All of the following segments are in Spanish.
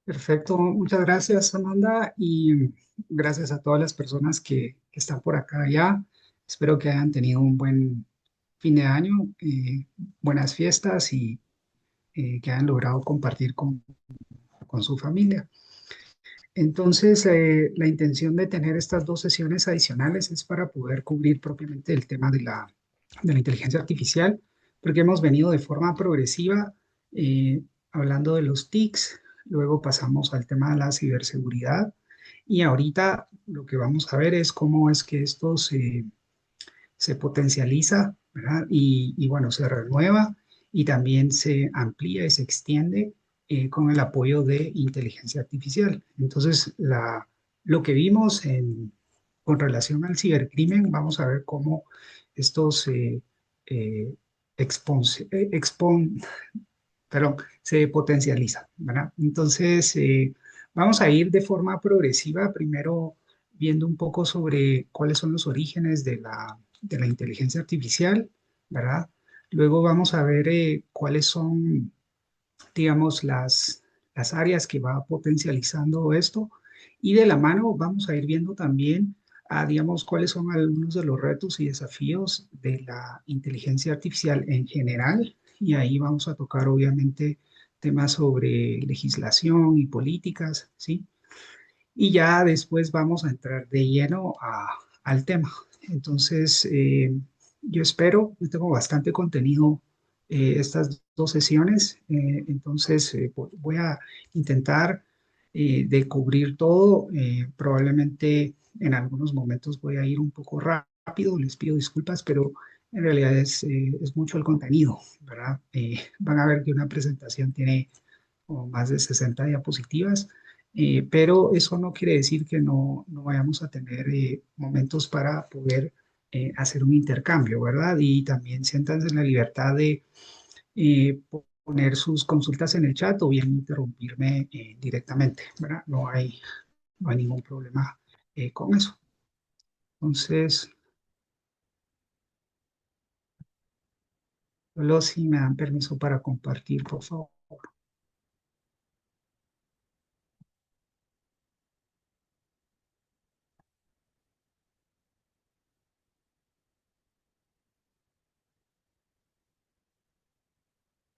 Perfecto, muchas gracias Amanda y gracias a todas las personas que están por acá ya. Espero que hayan tenido un buen fin de año, buenas fiestas y que hayan logrado compartir con su familia. Entonces, la intención de tener estas dos sesiones adicionales es para poder cubrir propiamente el tema de la inteligencia artificial, porque hemos venido de forma progresiva hablando de los TICs, luego pasamos al tema de la ciberseguridad y ahorita lo que vamos a ver es cómo es que esto se potencializa, ¿verdad? Y bueno, se renueva y también se amplía y se extiende con el apoyo de inteligencia artificial. Entonces, lo que vimos con relación al cibercrimen, vamos a ver cómo esto eh, expon- perdón, se potencializa, ¿verdad? Entonces, vamos a ir de forma progresiva, primero viendo un poco sobre cuáles son los orígenes de la inteligencia artificial, ¿verdad? Luego vamos a ver cuáles son, digamos, las áreas que va potencializando esto y de la mano vamos a ir viendo también, digamos, cuáles son algunos de los retos y desafíos de la inteligencia artificial en general. Y ahí vamos a tocar, obviamente, temas sobre legislación y políticas, ¿sí? Y ya después vamos a entrar de lleno al tema. Entonces, yo espero, yo tengo bastante contenido estas dos sesiones, entonces voy a intentar de cubrir todo. Probablemente en algunos momentos voy a ir un poco rápido, les pido disculpas, pero en realidad es mucho el contenido, ¿verdad? Van a ver que una presentación tiene como más de 60 diapositivas, pero eso no quiere decir que no vayamos a tener momentos para poder hacer un intercambio, ¿verdad? Y también siéntanse en la libertad de poner sus consultas en el chat o bien interrumpirme directamente, ¿verdad? No hay ningún problema con eso. Entonces, solo si me dan permiso para compartir, por favor.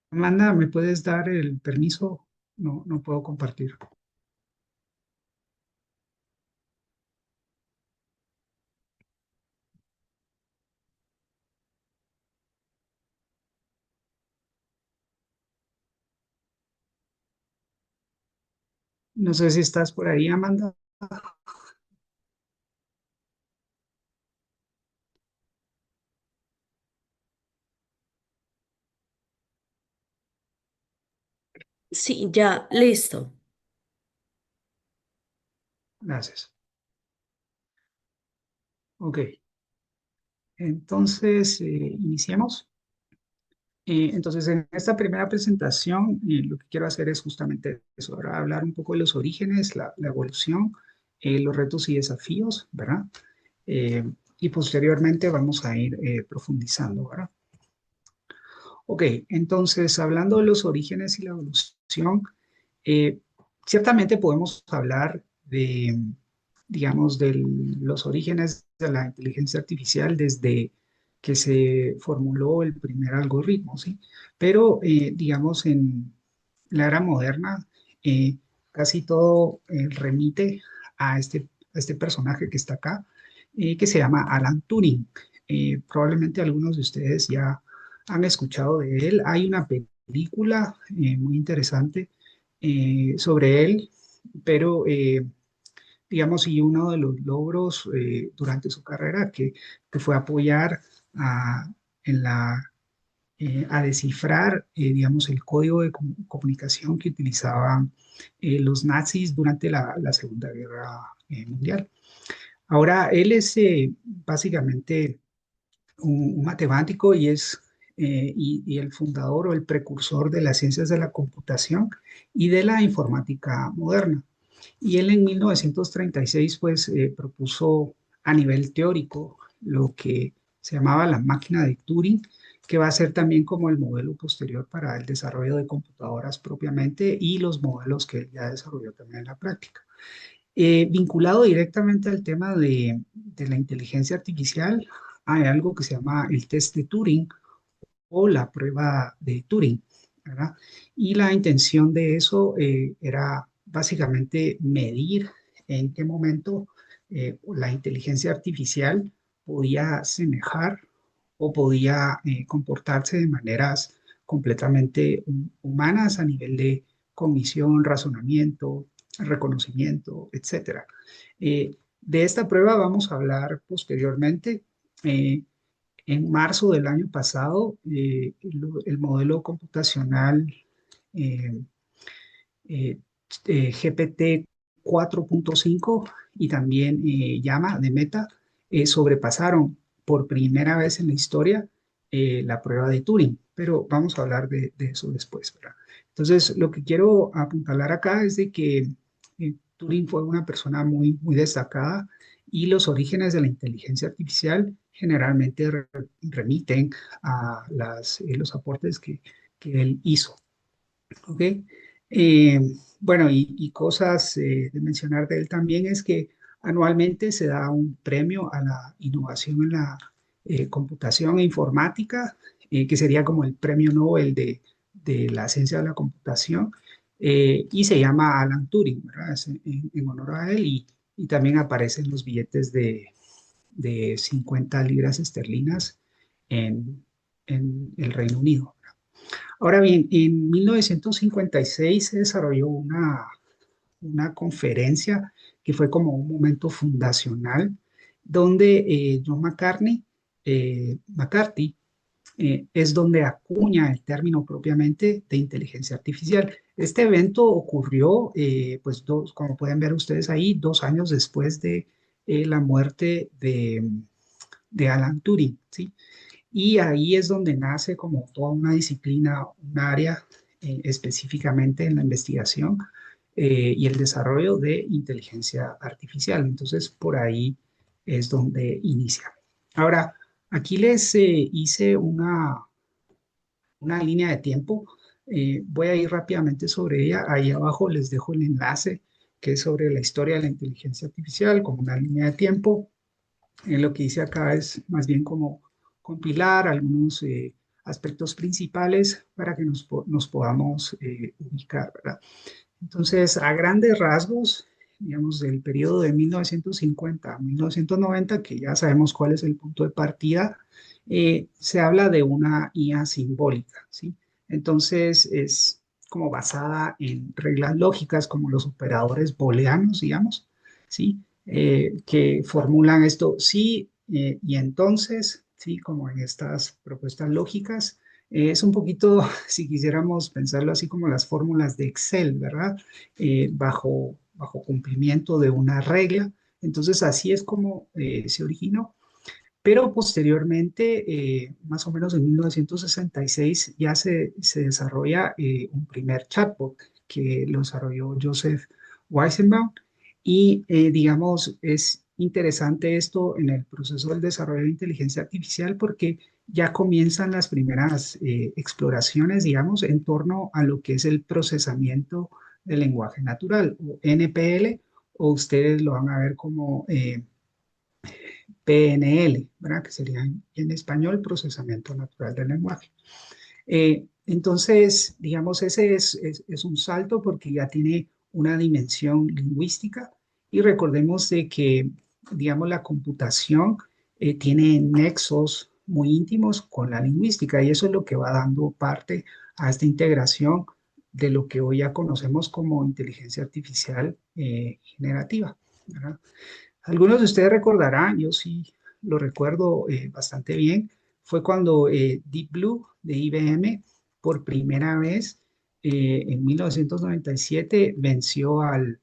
Amanda, ¿me puedes dar el permiso? No, no puedo compartir. No sé si estás por ahí, Amanda. Sí, ya, listo. Gracias. Ok, entonces iniciemos. Entonces, en esta primera presentación, lo que quiero hacer es justamente eso, ahora hablar un poco de los orígenes, la evolución, los retos y desafíos, ¿verdad? Eh, y posteriormente vamos a ir profundizando, ¿verdad? Ok, entonces, hablando de los orígenes y la evolución, eh, ciertamente podemos hablar de, digamos, de los orígenes de la inteligencia artificial desde que se formuló el primer algoritmo, ¿sí? Pero, digamos, en la era moderna, casi todo remite a este personaje que está acá, que se llama Alan Turing. Probablemente algunos de ustedes ya han escuchado de él. Hay una película muy interesante sobre él, pero digamos, y uno de los logros durante su carrera que fue apoyar a, en a descifrar, digamos, el código de comunicación que utilizaban los nazis durante la Segunda Guerra Mundial. Ahora, él es básicamente un matemático y el fundador o el precursor de las ciencias de la computación y de la informática moderna. Y él en 1936 pues propuso a nivel teórico lo que se llamaba la máquina de Turing, que va a ser también como el modelo posterior para el desarrollo de computadoras propiamente y los modelos que él ya desarrolló también en la práctica. Vinculado directamente al tema de la inteligencia artificial, hay algo que se llama el test de Turing o la prueba de Turing, ¿verdad? Y la intención de eso era básicamente medir en qué momento la inteligencia artificial podía semejar o podía comportarse de maneras completamente humanas a nivel de cognición, razonamiento, reconocimiento, etcétera. De esta prueba vamos a hablar posteriormente. Eh, en marzo del año pasado, el modelo computacional eh, eh, GPT 4.5 y también Llama de Meta sobrepasaron por primera vez en la historia la prueba de Turing, pero vamos a hablar de eso después, ¿verdad? Entonces, lo que quiero apuntalar acá es de que Turing fue una persona muy destacada y los orígenes de la inteligencia artificial generalmente remiten a los aportes que él hizo. ¿Ok? Eh, bueno, y cosas de mencionar de él también es que anualmente se da un premio a la innovación en la computación e informática, que sería como el premio Nobel de la ciencia de la computación, y se llama Alan Turing, ¿verdad? Es en honor a él, y también aparece en los billetes de 50 libras esterlinas en, en el Reino Unido. Ahora bien, en 1956 se desarrolló una conferencia que fue como un momento fundacional donde John McCarthy es donde acuña el término propiamente de inteligencia artificial. Este evento ocurrió, pues como pueden ver ustedes ahí, 2 años después de la muerte de Alan Turing, ¿sí? Y ahí es donde nace como toda una disciplina, un área específicamente en la investigación y el desarrollo de inteligencia artificial. Entonces, por ahí es donde inicia. Ahora, aquí les hice una línea de tiempo. Voy a ir rápidamente sobre ella. Ahí abajo les dejo el enlace que es sobre la historia de la inteligencia artificial como una línea de tiempo. Lo que hice acá es más bien como compilar algunos aspectos principales para que nos podamos ubicar, ¿verdad? Entonces, a grandes rasgos, digamos, del periodo de 1950 a 1990, que ya sabemos cuál es el punto de partida, se habla de una IA simbólica, ¿sí? Entonces, es como basada en reglas lógicas como los operadores booleanos, digamos, ¿sí? Que formulan esto sí y entonces, ¿sí? Como en estas propuestas lógicas. Es un poquito, si quisiéramos pensarlo así como las fórmulas de Excel, ¿verdad? Bajo cumplimiento de una regla. Entonces, así es como se originó. Pero posteriormente, más o menos en 1966, ya se desarrolla un primer chatbot que lo desarrolló Joseph Weizenbaum. Y digamos, es interesante esto en el proceso del desarrollo de inteligencia artificial porque ya comienzan las primeras exploraciones, digamos, en torno a lo que es el procesamiento del lenguaje natural, o NPL, o ustedes lo van a ver como PNL, ¿verdad? Que sería en español procesamiento natural del lenguaje. Entonces, digamos, ese es un salto porque ya tiene una dimensión lingüística y recordemos de que, digamos, la computación tiene nexos muy íntimos con la lingüística y eso es lo que va dando parte a esta integración de lo que hoy ya conocemos como inteligencia artificial generativa, ¿verdad? Algunos de ustedes recordarán, yo sí lo recuerdo bastante bien, fue cuando Deep Blue de IBM por primera vez en 1997 venció al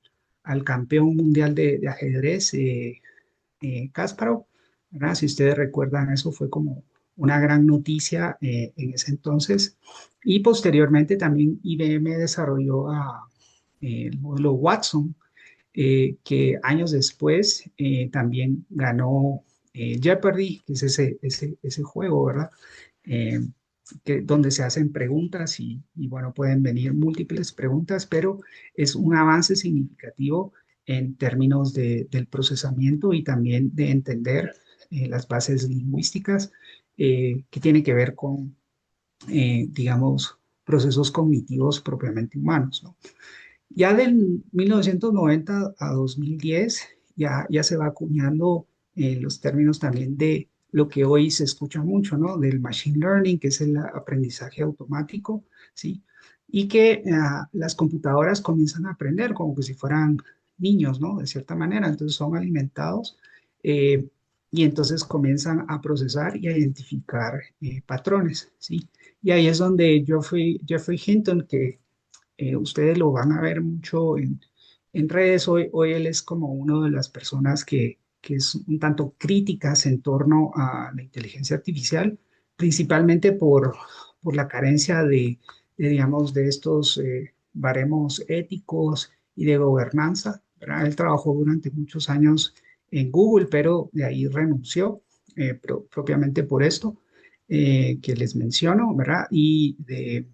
campeón mundial de ajedrez, Kasparov, ¿verdad? Si ustedes recuerdan, eso fue como una gran noticia en ese entonces. Y posteriormente también IBM desarrolló el modelo Watson, que años después también ganó Jeopardy, que es ese juego, ¿verdad? eh, donde se hacen preguntas y, bueno, pueden venir múltiples preguntas, pero es un avance significativo en términos del procesamiento y también de entender las bases lingüísticas que tienen que ver con, digamos, procesos cognitivos propiamente humanos, ¿no? Ya del 1990 a 2010 ya se va acuñando los términos también de lo que hoy se escucha mucho, ¿no? Del machine learning, que es el aprendizaje automático, ¿sí? Y que las computadoras comienzan a aprender como que si fueran niños, ¿no? De cierta manera, entonces son alimentados eh, y entonces comienzan a procesar y a identificar patrones, ¿sí? Y ahí es donde Jeffrey Hinton, que ustedes lo van a ver mucho en redes. Hoy él es como una de las personas que es un tanto críticas en torno a la inteligencia artificial, principalmente por la carencia digamos, de estos baremos éticos y de gobernanza, ¿verdad? Él trabajó durante muchos años en Google, pero de ahí renunció propiamente por esto que les menciono, ¿verdad? Y de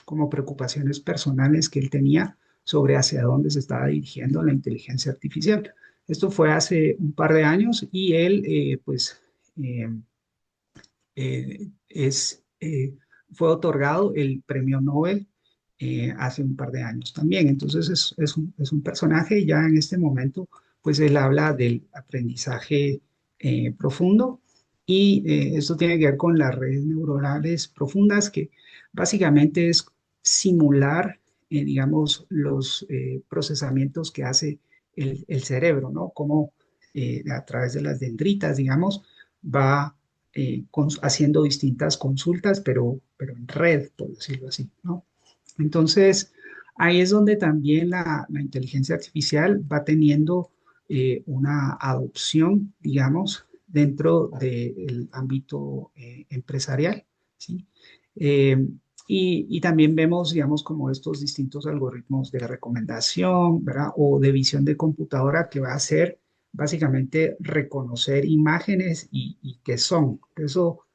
como preocupaciones personales que él tenía sobre hacia dónde se estaba dirigiendo la inteligencia artificial. Esto fue hace un par de años y él, pues, eh, fue otorgado el premio Nobel hace un par de años también. Entonces es un personaje ya en este momento, pues él habla del aprendizaje profundo y esto tiene que ver con las redes neuronales profundas, que básicamente es simular, digamos, los procesamientos que hace el cerebro, ¿no? Como a través de las dendritas, digamos, va haciendo distintas consultas, pero en red, por decirlo así, ¿no? Entonces, ahí es donde también la inteligencia artificial va teniendo una adopción, digamos, dentro del ámbito empresarial, ¿sí? Eh, y también vemos, digamos, como estos distintos algoritmos de recomendación, ¿verdad? O de visión de computadora que va a hacer básicamente reconocer imágenes y qué son. De eso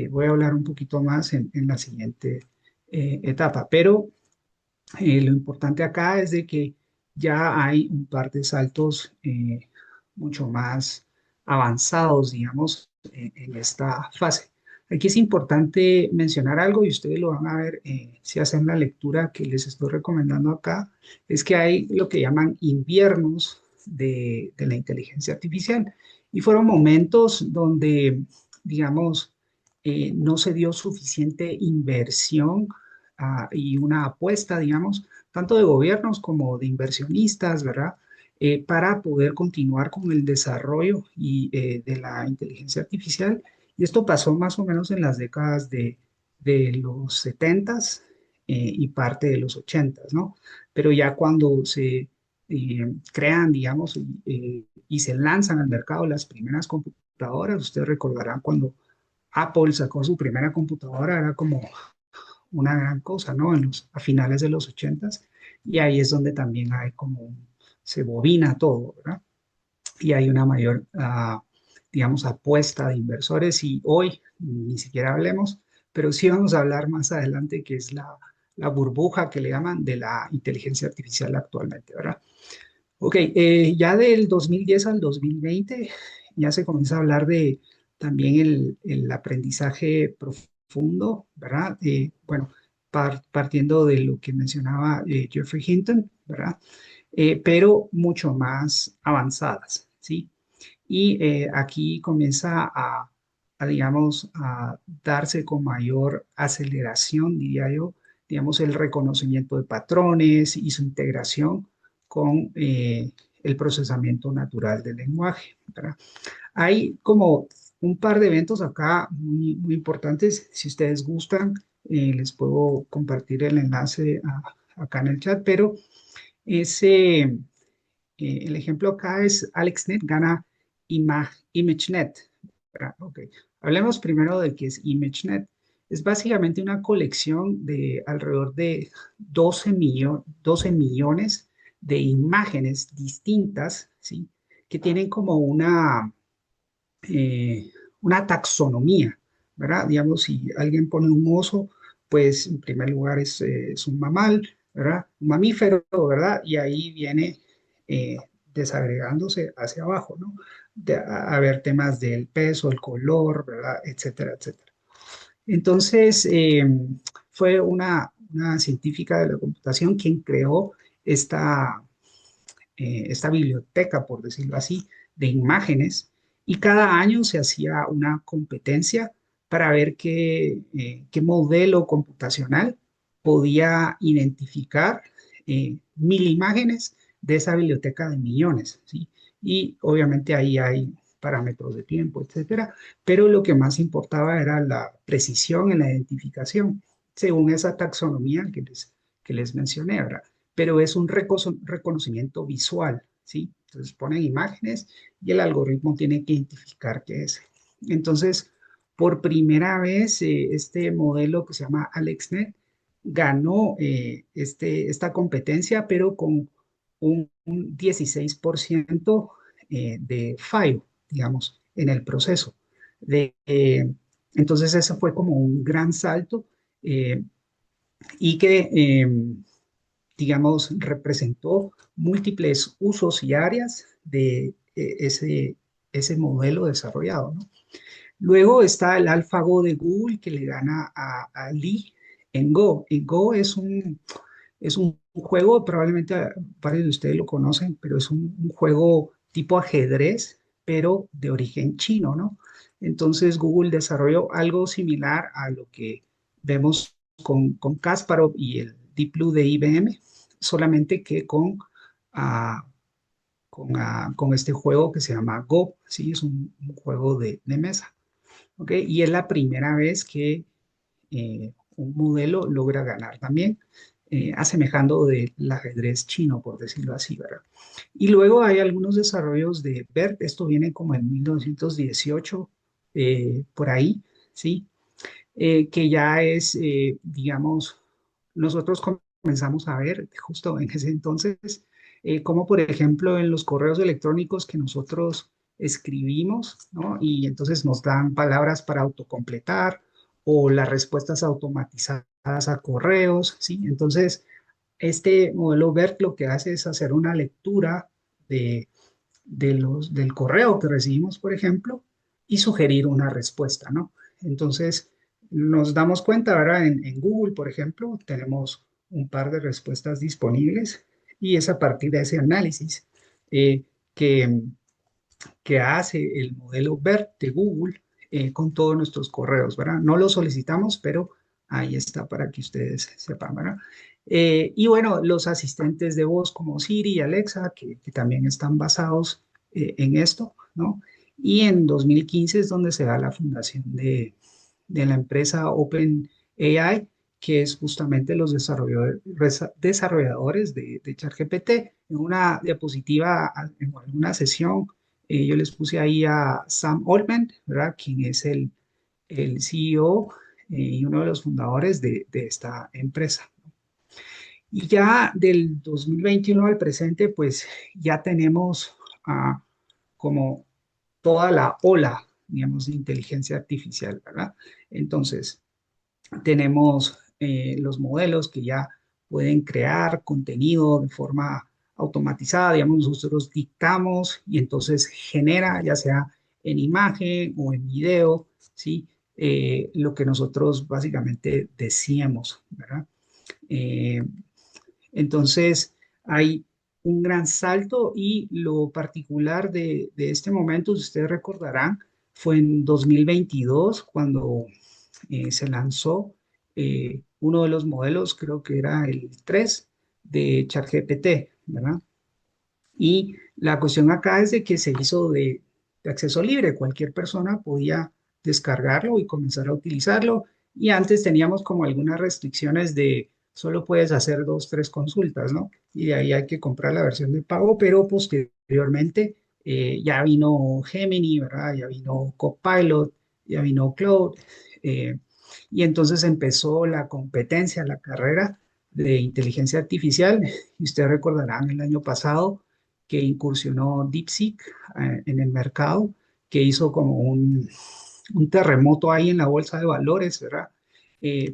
voy a hablar un poquito más en la siguiente etapa, pero lo importante acá es de que ya hay un par de saltos mucho más avanzados, digamos, en esta fase. Aquí es importante mencionar algo y ustedes lo van a ver si hacen la lectura que les estoy recomendando acá, es que hay lo que llaman inviernos de la inteligencia artificial y fueron momentos donde, digamos, no se dio suficiente inversión y una apuesta, digamos, tanto de gobiernos como de inversionistas, ¿verdad? Para poder continuar con el desarrollo de la inteligencia artificial. Y esto pasó más o menos en las décadas de los 70 y parte de los 80, ¿no? Pero ya cuando se crean, digamos, y se lanzan al mercado las primeras computadoras, ustedes recordarán cuando Apple sacó su primera computadora, era como una gran cosa, ¿no? A finales de los 80 y ahí es donde también hay como, se bobina todo, ¿verdad? Y hay una mayor, digamos, apuesta de inversores y hoy ni siquiera hablemos, pero sí vamos a hablar más adelante, que es la burbuja que le llaman de la inteligencia artificial actualmente, ¿verdad? Ok, ya del 2010 al 2020 ya se comienza a hablar de también el aprendizaje profundo, ¿verdad? Bueno, partiendo de lo que mencionaba Jeffrey Hinton, ¿verdad? Pero mucho más avanzadas, ¿sí? Y aquí comienza digamos, a darse con mayor aceleración, diría yo, digamos, el reconocimiento de patrones y su integración con el procesamiento natural del lenguaje, ¿verdad? Hay como un par de eventos acá muy importantes. Si ustedes gustan, les puedo compartir el enlace acá en el chat, pero ese el ejemplo acá es AlexNet gana ImageNet. Ok, hablemos primero de qué es ImageNet. Es básicamente una colección de alrededor de 12 millones de imágenes distintas, ¿sí? Que tienen como eh, una taxonomía, ¿verdad? Digamos, si alguien pone un oso, pues en primer lugar es un mamal, ¿verdad? Un mamífero, ¿verdad? Y ahí viene eh, desagregándose hacia abajo, ¿no? A ver temas del peso, el color, ¿verdad? Etcétera, etcétera. Entonces, fue una científica de la computación quien creó esta, esta biblioteca, por decirlo así, de imágenes, y cada año se hacía una competencia para ver qué modelo computacional podía identificar 1.000 imágenes de esa biblioteca de millones, ¿sí? Y obviamente ahí hay parámetros de tiempo, etcétera, pero lo que más importaba era la precisión en la identificación, según esa taxonomía que les mencioné, ¿verdad? Pero es un reconocimiento visual, ¿sí? Entonces ponen imágenes y el algoritmo tiene que identificar qué es. Entonces, por primera vez, este modelo que se llama AlexNet ganó esta competencia, pero con un 16% de fallo, digamos, en el proceso. De, entonces, eso fue como un gran salto eh, y que digamos, representó múltiples usos y áreas de ese modelo desarrollado, ¿no? Luego está el AlphaGo de Google que le gana a Lee en Go. En Go es un juego, probablemente varios de ustedes lo conocen, pero es un juego tipo ajedrez, pero de origen chino, ¿no? Entonces Google desarrolló algo similar a lo que vemos con Kasparov y el Deep Blue de IBM, solamente que con este juego que se llama Go, ¿sí? Es un juego de mesa, ¿ok? Y es la primera vez que un modelo logra ganar también, asemejando del ajedrez chino, por decirlo así, ¿verdad? Y luego hay algunos desarrollos de BERT, esto viene como en 1918, por ahí, ¿sí? Que ya es, digamos, nosotros comenzamos a ver justo en ese entonces, como por ejemplo en los correos electrónicos que nosotros escribimos, ¿no? Y entonces nos dan palabras para autocompletar o las respuestas automatizadas a correos, ¿sí? Entonces, este modelo BERT lo que hace es hacer una lectura de, del correo que recibimos, por ejemplo, y sugerir una respuesta, ¿no? Entonces, nos damos cuenta, ¿verdad? En Google, por ejemplo, tenemos un par de respuestas disponibles y es a partir de ese análisis eh, que, que hace el modelo BERT de Google con todos nuestros correos, ¿verdad? No lo solicitamos, pero ahí está para que ustedes sepan, ¿verdad? Y bueno, los asistentes de voz como Siri y Alexa, que también están basados en esto, ¿no? Y en 2015 es donde se da la fundación de la empresa OpenAI, que es justamente los desarrolladores de ChatGPT. En una diapositiva, en alguna sesión, yo les puse ahí a Sam Altman, ¿verdad? Quien es el CEO y uno de los fundadores de esta empresa. Y ya del 2021 al presente, pues ya tenemos como toda la ola, digamos, de inteligencia artificial, ¿verdad? Entonces, tenemos los modelos que ya pueden crear contenido de forma automatizada, digamos, nosotros dictamos y entonces genera, ya sea en imagen o en video, ¿sí? Lo que nosotros básicamente decíamos, ¿verdad? Eh, entonces, hay un gran salto y lo particular de este momento, si ustedes recordarán, fue en 2022 cuando se lanzó uno de los modelos, creo que era el 3 de ChatGPT, ¿verdad? Y la cuestión acá es de que se hizo de acceso libre, cualquier persona podía descargarlo y comenzar a utilizarlo. Y antes teníamos como algunas restricciones de solo puedes hacer dos, tres consultas, ¿no? Y de ahí hay que comprar la versión de pago, pero posteriormente ya vino Gemini, ¿verdad? Ya vino Copilot, ya vino Claude. eh, y entonces empezó la competencia, la carrera de inteligencia artificial. Y ustedes recordarán el año pasado que incursionó DeepSeek en el mercado, que hizo como un terremoto ahí en la bolsa de valores, ¿verdad?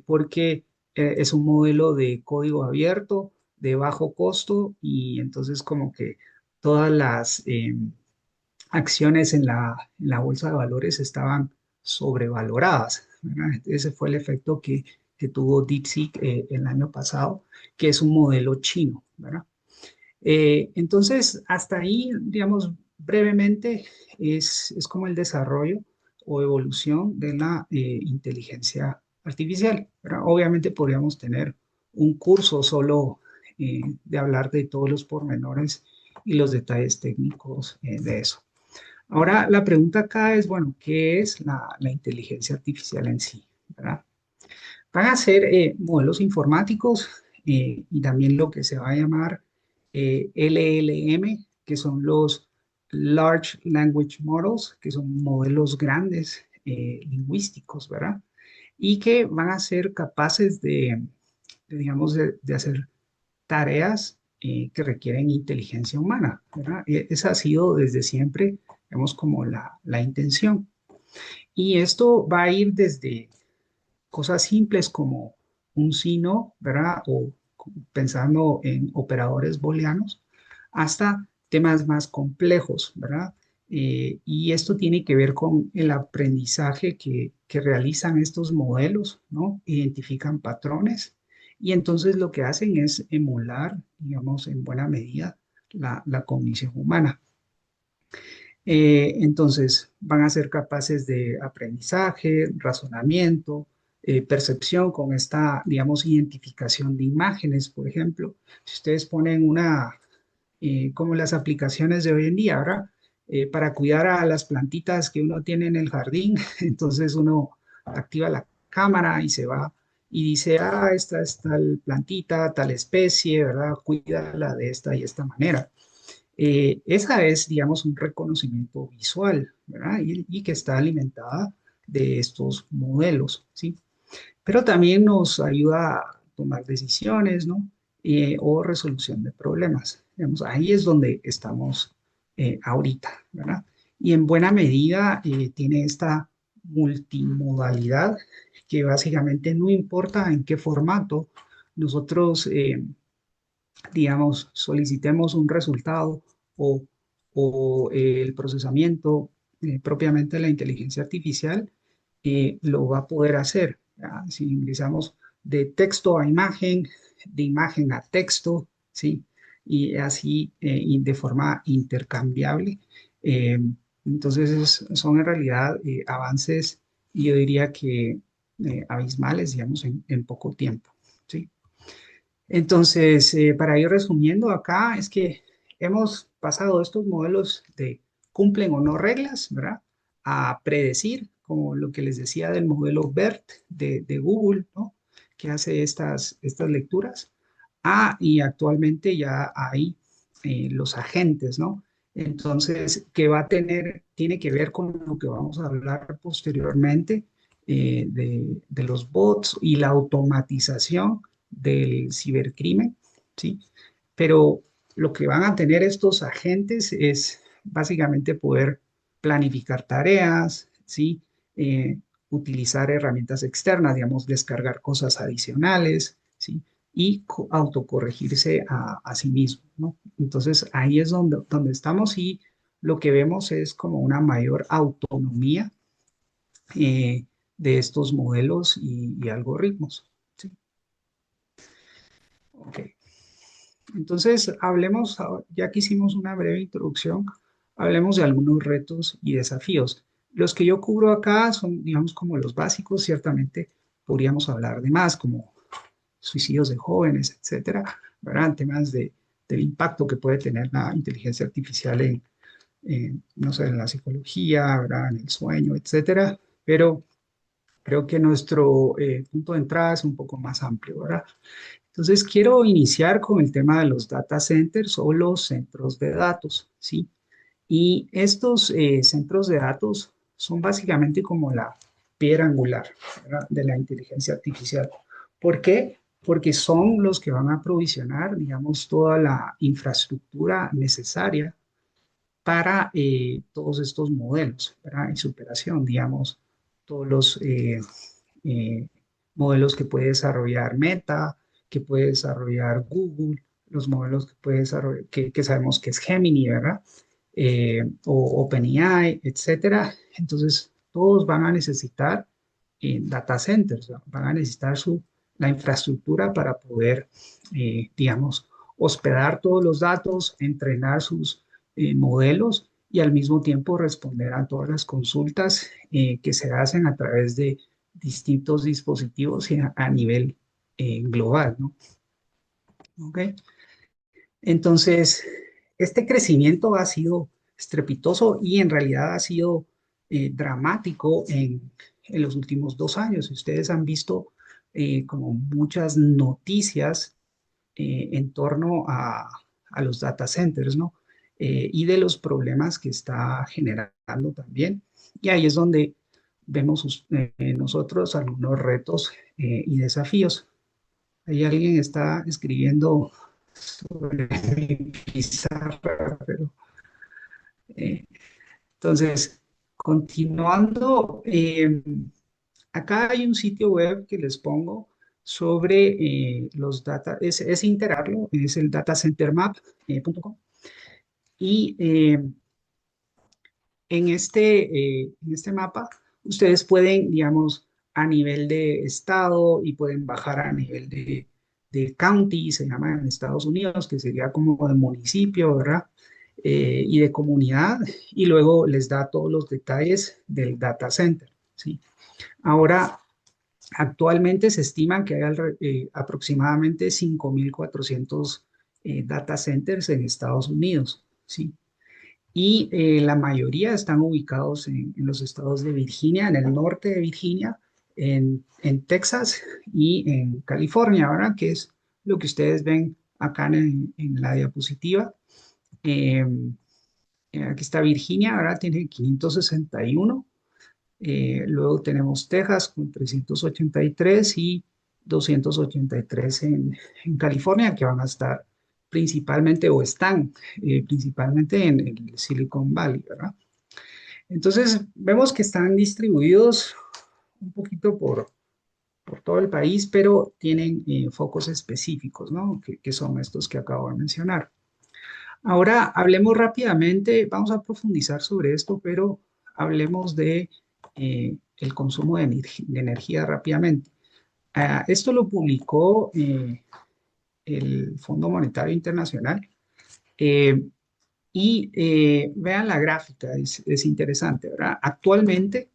Porque es un modelo de código abierto, de bajo costo, y entonces como que todas las acciones en la bolsa de valores estaban sobrevaloradas, ¿verdad? Ese fue el efecto que tuvo DeepSeek el año pasado, que es un modelo chino, ¿verdad? Entonces, hasta ahí, digamos, brevemente, es como el desarrollo o evolución de la inteligencia artificial, ¿verdad? Obviamente podríamos tener un curso solo de hablar de todos los pormenores y los detalles técnicos de eso. Ahora, la pregunta acá es, bueno, ¿qué es la inteligencia artificial en sí? ¿Verdad? Van a ser modelos informáticos y también lo que se va a llamar LLM, que son los Large Language Models, que son modelos grandes lingüísticos, ¿verdad? Y que van a ser capaces digamos, de hacer tareas que requieren inteligencia humana, ¿verdad? Esa ha sido desde siempre, digamos, como la intención. Y esto va a ir desde cosas simples como un sí, no, ¿verdad? O pensando en operadores booleanos, hasta temas más complejos, ¿verdad? Y esto tiene que ver con el aprendizaje que realizan estos modelos, ¿no? Identifican patrones y entonces lo que hacen es emular, digamos, en buena medida la cognición humana. Entonces, van a ser capaces de aprendizaje, razonamiento, percepción con esta, digamos, identificación de imágenes, por ejemplo. Si ustedes ponen como las aplicaciones de hoy en día, ¿verdad? Para cuidar a las plantitas que uno tiene en el jardín, entonces uno activa la cámara y se va y dice, ah, esta es tal plantita, tal especie, ¿verdad? Cuídala de esta y esta manera. Esa es, digamos, un reconocimiento visual, ¿verdad? Y que está alimentada de estos modelos, ¿sí? Pero también nos ayuda a tomar decisiones, ¿no? O resolución de problemas. Digamos, ahí es donde estamos ahorita, ¿verdad? Y en buena medida tiene esta multimodalidad que básicamente no importa en qué formato nosotros digamos, solicitemos un resultado o, o el procesamiento propiamente de la inteligencia artificial, lo va a poder hacer. ¿Ya? Si ingresamos de texto a imagen, de imagen a texto, ¿sí? Y así y de forma intercambiable. Eh, entonces, son en realidad avances, yo diría que abismales, digamos, en poco tiempo, ¿sí? Entonces, para ir resumiendo acá, es que hemos pasado estos modelos de cumplen o no reglas, ¿verdad? A predecir, como lo que les decía del modelo BERT de Google, ¿no? Que hace estas lecturas. Ah, y actualmente ya hay los agentes, ¿no? Entonces, que va a tiene que ver con lo que vamos a hablar posteriormente de los bots y la automatización del cibercrimen, ¿sí? Pero lo que van a tener estos agentes es básicamente poder planificar tareas, ¿sí? Utilizar herramientas externas, digamos, descargar cosas adicionales, ¿sí? Y autocorregirse a sí mismo, ¿no? Entonces ahí es donde estamos y lo que vemos es como una mayor autonomía de estos modelos y algoritmos, ¿sí? Ok. Entonces, hablemos, ya que hicimos una breve introducción, hablemos de algunos retos y desafíos. Los que yo cubro acá son, digamos, como los básicos, ciertamente podríamos hablar de más, como suicidios de jóvenes, etcétera, ¿verdad? Temas del impacto que puede tener la inteligencia artificial no sé, en la psicología, ¿verdad? En el sueño, etcétera. Pero creo que nuestro punto de entrada es un poco más amplio, ¿verdad? Entonces, quiero iniciar con el tema de los data centers o los centros de datos, ¿sí? Y estos centros de datos son básicamente como la piedra angular, ¿verdad? De la inteligencia artificial. ¿Por qué? Porque son los que van a provisionar, digamos, toda la infraestructura necesaria para todos estos modelos, ¿verdad? Y su operación, digamos. todos los eh, modelos que puede desarrollar Meta, que puede desarrollar Google, los modelos que puede desarrollar, que sabemos que es Gemini, ¿verdad? O OpenAI, etcétera. Entonces, todos van a necesitar data centers, ¿no? Van a necesitar la infraestructura para poder, digamos, hospedar todos los datos, entrenar sus modelos y al mismo tiempo responder a todas las consultas que se hacen a través de distintos dispositivos y a nivel global, ¿no? ¿Ok? Entonces, este crecimiento ha sido estrepitoso y en realidad ha sido dramático en los últimos 2 años. Ustedes han visto como muchas noticias en torno a los data centers, ¿no? Y de los problemas que está generando también. Y ahí es donde vemos nosotros algunos retos y desafíos. Ahí alguien está escribiendo sobre mi pizarra, pero entonces, continuando, acá hay un sitio web que les pongo sobre los data, es integrarlo, es el datacentermap.com. Y en este mapa, ustedes pueden, digamos, a nivel de estado y pueden bajar a nivel de county, se llama en Estados Unidos, que sería como de municipio, ¿verdad? Y de comunidad, y luego les da todos los detalles del data center, ¿sí? Ahora, actualmente se estiman que hay aproximadamente 5.400 data centers en Estados Unidos, ¿sí? Y la mayoría están ubicados en los estados de Virginia, en el norte de Virginia, en Texas y en California, ¿verdad? Que es lo que ustedes ven acá en la diapositiva. Eh, Aquí está Virginia, ¿verdad? Tiene 561. Luego tenemos Texas con 383 y 283 en California, que van a estar principalmente o están principalmente en el Silicon Valley, ¿verdad? Entonces, vemos que están distribuidos un poquito por todo el país, pero tienen focos específicos, ¿no? Que son estos que acabo de mencionar. Ahora, hablemos rápidamente, vamos a profundizar sobre esto, pero hablemos de el consumo de energía rápidamente. Esto lo publicó el Fondo Monetario Internacional eh, y vean la gráfica, es interesante, ¿verdad? Actualmente,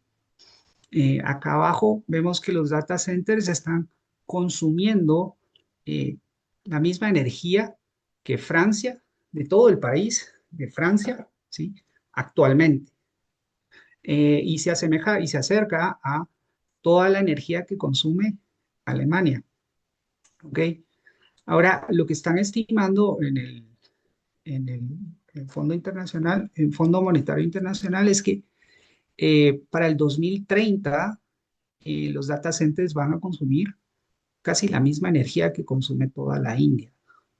acá abajo vemos que los data centers están consumiendo eh, la misma energía que Francia, de todo el país, de Francia, ¿sí? Actualmente. Y se asemeja y se acerca a toda la energía que consume Alemania, ¿ok? Ahora, lo que están estimando en el Fondo Internacional, el Fondo Monetario Internacional, es que para el 2030 los data centers van a consumir casi la misma energía que consume toda la India,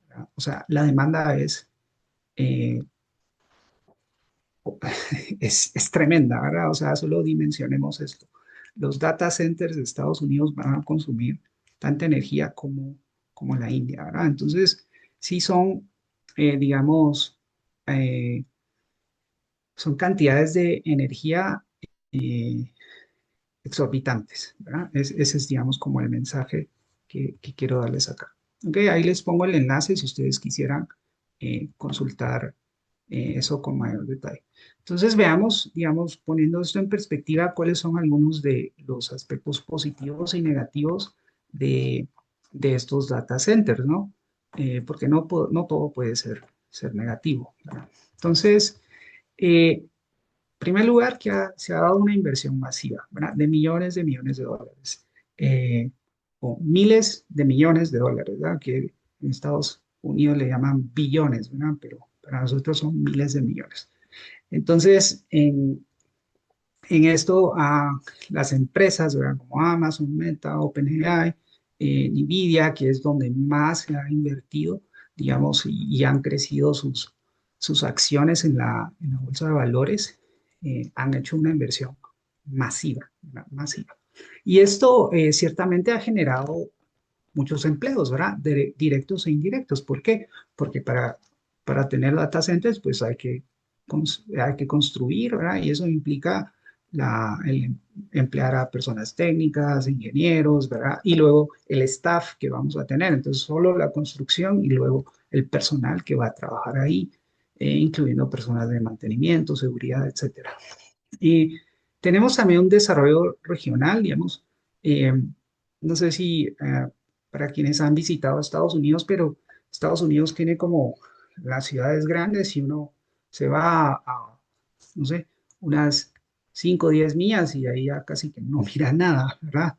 ¿verdad? O sea, la demanda eh, es tremenda, ¿verdad? O sea, solo dimensionemos esto. Los data centers de Estados Unidos van a consumir tanta energía como la India, ¿verdad? Entonces, sí son, digamos, eh, son cantidades de energía eh, exorbitantes, ¿verdad? Ese es, digamos, como el mensaje que quiero darles acá. Ok, ahí les pongo el enlace si ustedes quisieran consultar eso con mayor detalle. Entonces veamos, digamos, poniendo esto en perspectiva, cuáles son algunos de los aspectos positivos y negativos de estos data centers, ¿no? Porque no todo puede ser negativo, ¿verdad? Entonces, en primer lugar, se ha dado una inversión masiva, ¿verdad? De millones de dólares, o miles de millones de dólares, ¿verdad? Que en Estados Unidos le llaman billones, ¿verdad? Pero para nosotros son miles de millones. Entonces, en esto, las empresas, ¿verdad? Como Amazon, Meta, OpenAI, Nvidia, que es donde más se ha invertido, digamos, y han crecido sus acciones en la bolsa de valores, han hecho una inversión masiva, ¿verdad? Masiva. Y esto ciertamente ha generado muchos empleos, ¿verdad? Directos e indirectos. ¿Por qué? Porque para tener data centers, pues hay que construir, ¿verdad? Y eso implica el emplear a personas técnicas, ingenieros, ¿verdad? Y luego el staff que vamos a tener. Entonces, solo la construcción y luego el personal que va a trabajar ahí, incluyendo personas de mantenimiento, seguridad, etcétera. Y tenemos también un desarrollo regional, digamos. eh, no sé si para quienes han visitado Estados Unidos, pero Estados Unidos tiene como las ciudades grandes y uno se va no sé, unas 5 o 10 millas y ahí ya casi que no mira nada, ¿verdad?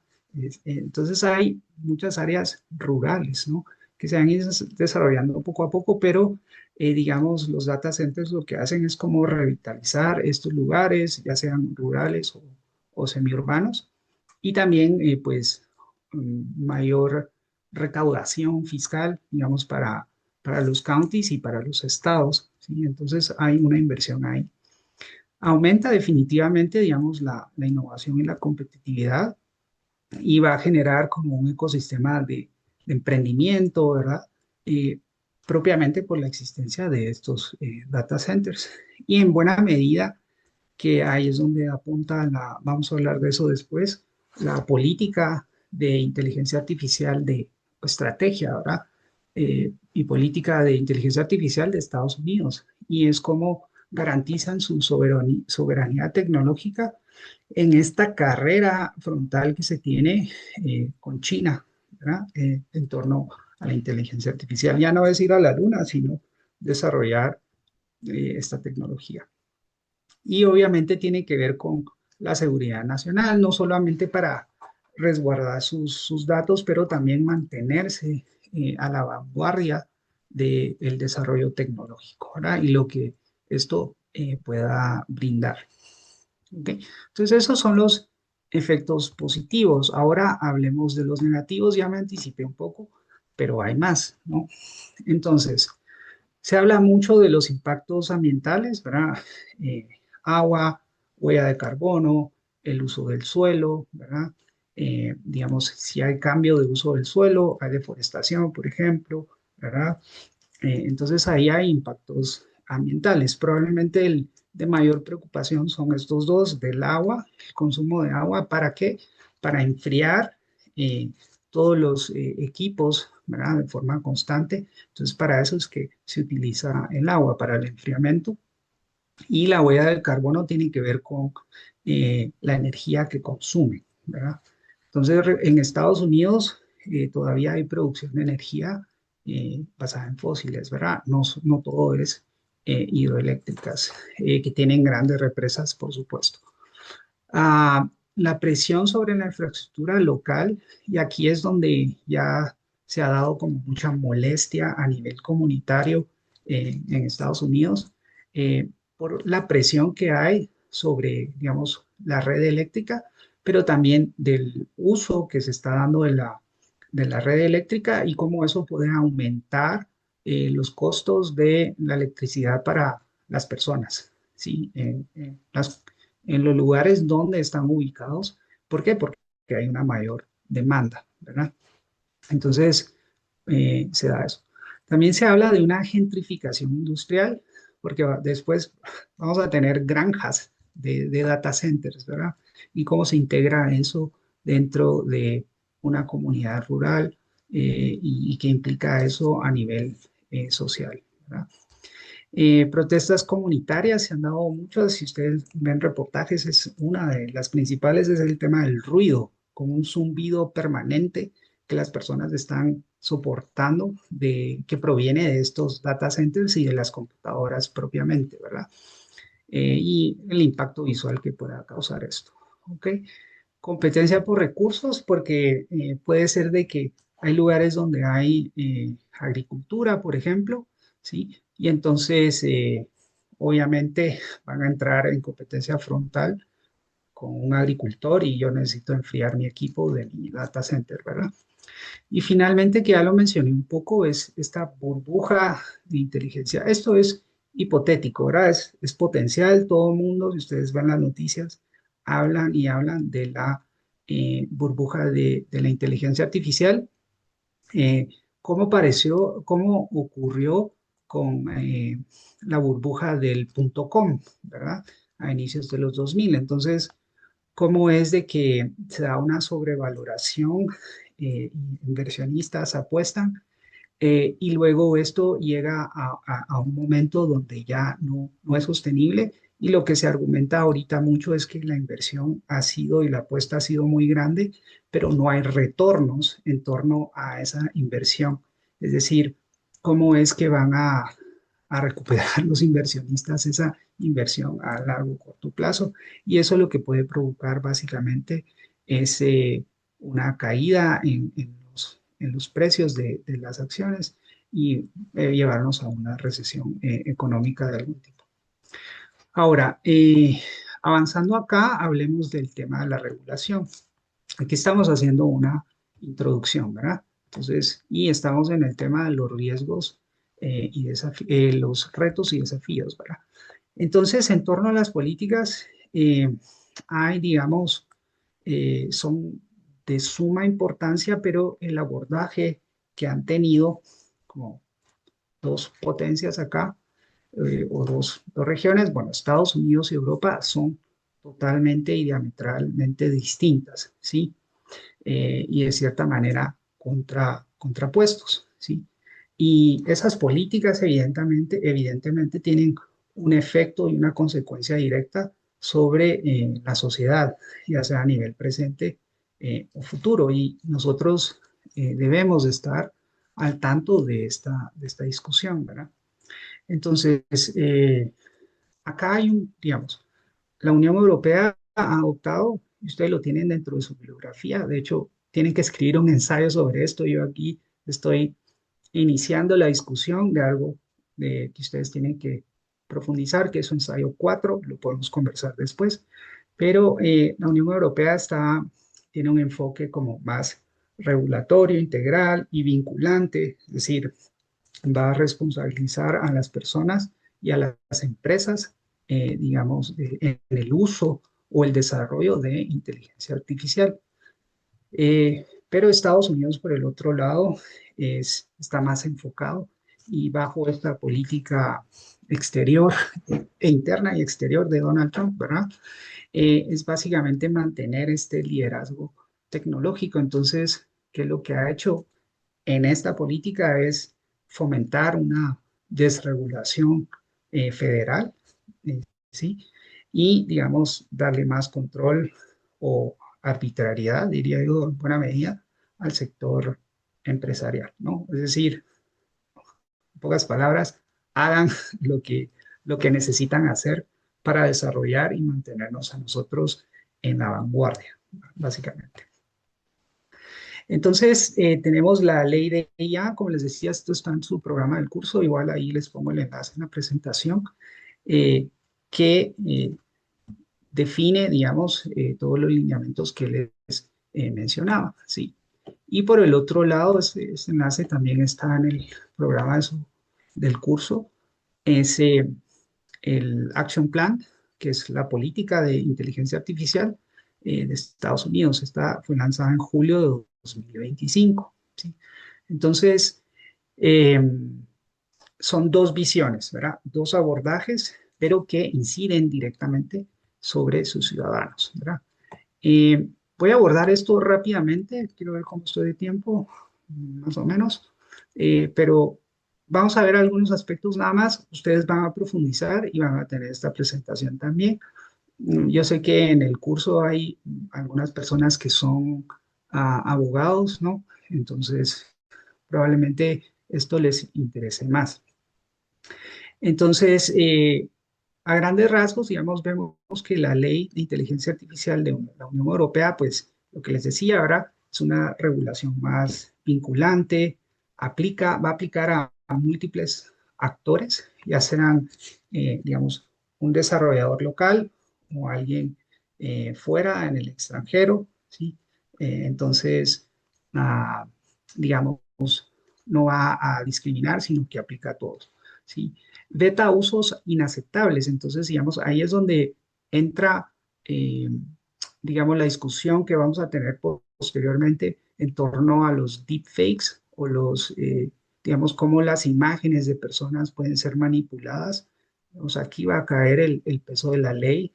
Entonces hay muchas áreas rurales, ¿no? Que se han ido desarrollando poco a poco, pero digamos, los data centers lo que hacen es como revitalizar estos lugares, ya sean rurales o semiurbanos, y también, pues, mayor recaudación fiscal, digamos, para los counties y para los estados, ¿sí? Entonces hay una inversión ahí. Aumenta definitivamente, digamos, la innovación y la competitividad y va a generar como un ecosistema de emprendimiento, ¿verdad? Eh, propiamente por la existencia de estos data centers. Y en buena medida que ahí es donde apunta vamos a hablar de eso después, la política de inteligencia artificial de estrategia, ¿verdad? Y política de inteligencia artificial de Estados Unidos. Y es como garantizan su soberanía tecnológica en esta carrera frontal que se tiene con China, ¿verdad? En torno a la inteligencia artificial. Ya no es ir a la luna, sino desarrollar esta tecnología. Y obviamente tiene que ver con la seguridad nacional, no solamente para resguardar sus datos, pero también mantenerse a la vanguardia del desarrollo tecnológico, ¿verdad? Y lo que esto pueda brindar. ¿Ok? Entonces, esos son los efectos positivos. Ahora hablemos de los negativos. Ya me anticipé un poco, pero hay más, ¿no? Entonces, se habla mucho de los impactos ambientales, ¿verdad? Eh, agua, huella de carbono, el uso del suelo, ¿verdad? Digamos, si hay cambio de uso del suelo, hay deforestación, por ejemplo, ¿verdad? Entonces ahí hay impactos ambientales. Probablemente el de mayor preocupación son estos dos, del agua, el consumo de agua. ¿Para qué? Para enfriar eh, todos los equipos, ¿verdad? De forma constante. Entonces para eso es que se utiliza el agua, para el enfriamiento. Y la huella del carbono tiene que ver con la energía que consume, ¿verdad? Entonces, en Estados Unidos todavía hay producción de energía basada en fósiles, ¿verdad? No, no todo es hidroeléctricas, que tienen grandes represas, por supuesto. La presión sobre la infraestructura local, y aquí es donde ya se ha dado como mucha molestia a nivel comunitario en Estados Unidos, por la presión que hay sobre, digamos, la red eléctrica, pero también del uso que se está dando de la red eléctrica y cómo eso puede aumentar los costos de la electricidad para las personas, ¿sí? En los lugares donde están ubicados. ¿Por qué? Porque hay una mayor demanda, ¿verdad? Entonces, se da eso. También se habla de una gentrificación industrial, porque después vamos a tener granjas de data centers, ¿verdad? Y cómo se integra eso dentro de una comunidad rural y qué implica eso a nivel social, ¿verdad? Protestas comunitarias, se han dado muchas, si ustedes ven reportajes, es una de las principales, es el tema del ruido, como un zumbido permanente que las personas están soportando, que proviene de estos data centers y de las computadoras propiamente, ¿verdad? Y el impacto visual que pueda causar esto, ¿ok? Competencia por recursos, porque puede ser de que hay lugares donde hay agricultura, por ejemplo, ¿sí? Y entonces, obviamente, van a entrar en competencia frontal con un agricultor y yo necesito enfriar mi equipo de mi data center, ¿verdad? Y finalmente, que ya lo mencioné un poco, es esta burbuja de inteligencia. Esto es hipotético, ¿verdad? Es potencial, todo el mundo, si ustedes ven las noticias, hablan y hablan de la burbuja de la inteligencia artificial, eh, cómo pareció, cómo ocurrió con la burbuja del punto com, ¿verdad? A inicios de los 2000. Entonces, cómo es de que se da una sobrevaloración, inversionistas apuestan, y luego esto llega a un momento donde ya no es sostenible, y lo que se argumenta ahorita mucho es que la inversión ha sido y la apuesta ha sido muy grande, pero no hay retornos en torno a esa inversión. Es decir, cómo es que van a recuperar los inversionistas esa inversión a largo o corto plazo, y eso lo que puede provocar básicamente es una caída en los precios de las acciones, y llevarnos a una recesión económica de algún tipo. Ahora, avanzando acá, hablemos del tema de la regulación. Aquí estamos haciendo una introducción, ¿verdad? Entonces, y estamos en el tema de los riesgos los retos y desafíos, ¿verdad? Entonces, en torno a las políticas, hay, digamos, son de suma importancia, pero el abordaje que han tenido como dos potencias acá, o dos regiones, bueno, Estados Unidos y Europa, son totalmente y diametralmente distintas, ¿sí? Y de cierta manera contrapuestos, ¿sí? Y esas políticas evidentemente tienen un efecto y una consecuencia directa sobre la sociedad, ya sea a nivel presente o futuro. Y nosotros debemos estar al tanto de esta discusión, ¿verdad? Entonces, acá hay digamos, la Unión Europea ha adoptado, y ustedes lo tienen dentro de su bibliografía, de hecho, tienen que escribir un ensayo sobre esto. Yo aquí estoy iniciando la discusión de algo que ustedes tienen que profundizar, que es un ensayo 4, lo podemos conversar después, pero la Unión Europea tiene un enfoque como más regulatorio, integral y vinculante, es decir, va a responsabilizar a las personas y a las empresas, digamos, en el uso o el desarrollo de inteligencia artificial. Pero Estados Unidos, por el otro lado, está más enfocado, y bajo esta política exterior e interna y exterior de Donald Trump, ¿verdad? Es básicamente mantener este liderazgo tecnológico. Entonces, ¿qué es lo que ha hecho en esta política? Es fomentar una desregulación federal, ¿sí? Y, digamos, darle más control o arbitrariedad, diría yo, en buena medida, al sector empresarial, ¿no? Es decir, en pocas palabras, hagan lo que necesitan hacer para desarrollar y mantenernos a nosotros en la vanguardia, básicamente. Entonces, tenemos la ley de IA, como les decía, esto está en su programa del curso, igual ahí les pongo el enlace en la presentación, eh, que define, digamos, todos los lineamientos que les mencionaba, ¿sí? Y por el otro lado, este enlace también está en el programa del curso, es el Action Plan, que es la política de inteligencia artificial de Estados Unidos. Esta fue lanzada en julio de 2025, ¿sí? Entonces, eh, son dos visiones, ¿verdad? Dos abordajes, pero que inciden directamente sobre sus ciudadanos, ¿verdad? Voy a abordar esto rápidamente, quiero ver cómo estoy de tiempo, más o menos, pero vamos a ver algunos aspectos nada más. Ustedes van a profundizar y van a tener esta presentación también. Yo sé que en el curso hay algunas personas que son abogados, ¿no? Entonces, probablemente esto les interese más. Entonces, a grandes rasgos, digamos, vemos que la ley de inteligencia artificial de la Unión Europea, pues lo que les decía ahora, es una regulación más vinculante, va a aplicar a múltiples actores, ya serán, digamos, un desarrollador local o alguien fuera en el extranjero, ¿sí? Entonces, ah, digamos, no va a discriminar, sino que aplica a todos, ¿sí? Veta usos inaceptables. Entonces, digamos, ahí es donde entra digamos, la discusión que vamos a tener posteriormente en torno a los deepfakes o digamos, cómo las imágenes de personas pueden ser manipuladas. O sea, aquí va a caer el peso de la ley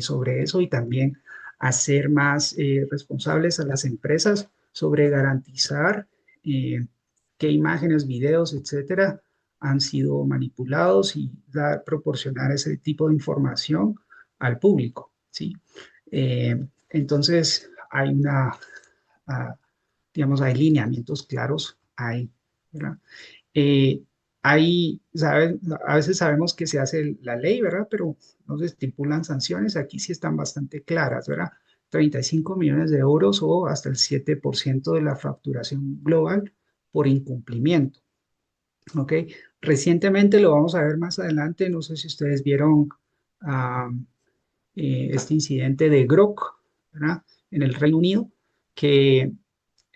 sobre eso y también hacer más responsables a las empresas sobre garantizar qué imágenes, videos, etcétera, han sido manipulados y proporcionar ese tipo de información al público, ¿sí? Entonces, ah, digamos, hay lineamientos claros ahí, ¿verdad? Eh, a veces sabemos que se hace la ley, ¿verdad? Pero no se estipulan sanciones. Aquí sí están bastante claras, ¿verdad? 35 millones de euros o hasta el 7% de la facturación global por incumplimiento, ¿ok? Recientemente lo vamos a ver más adelante. No sé si ustedes vieron ah, este incidente de Grok, ¿verdad? En el Reino Unido, que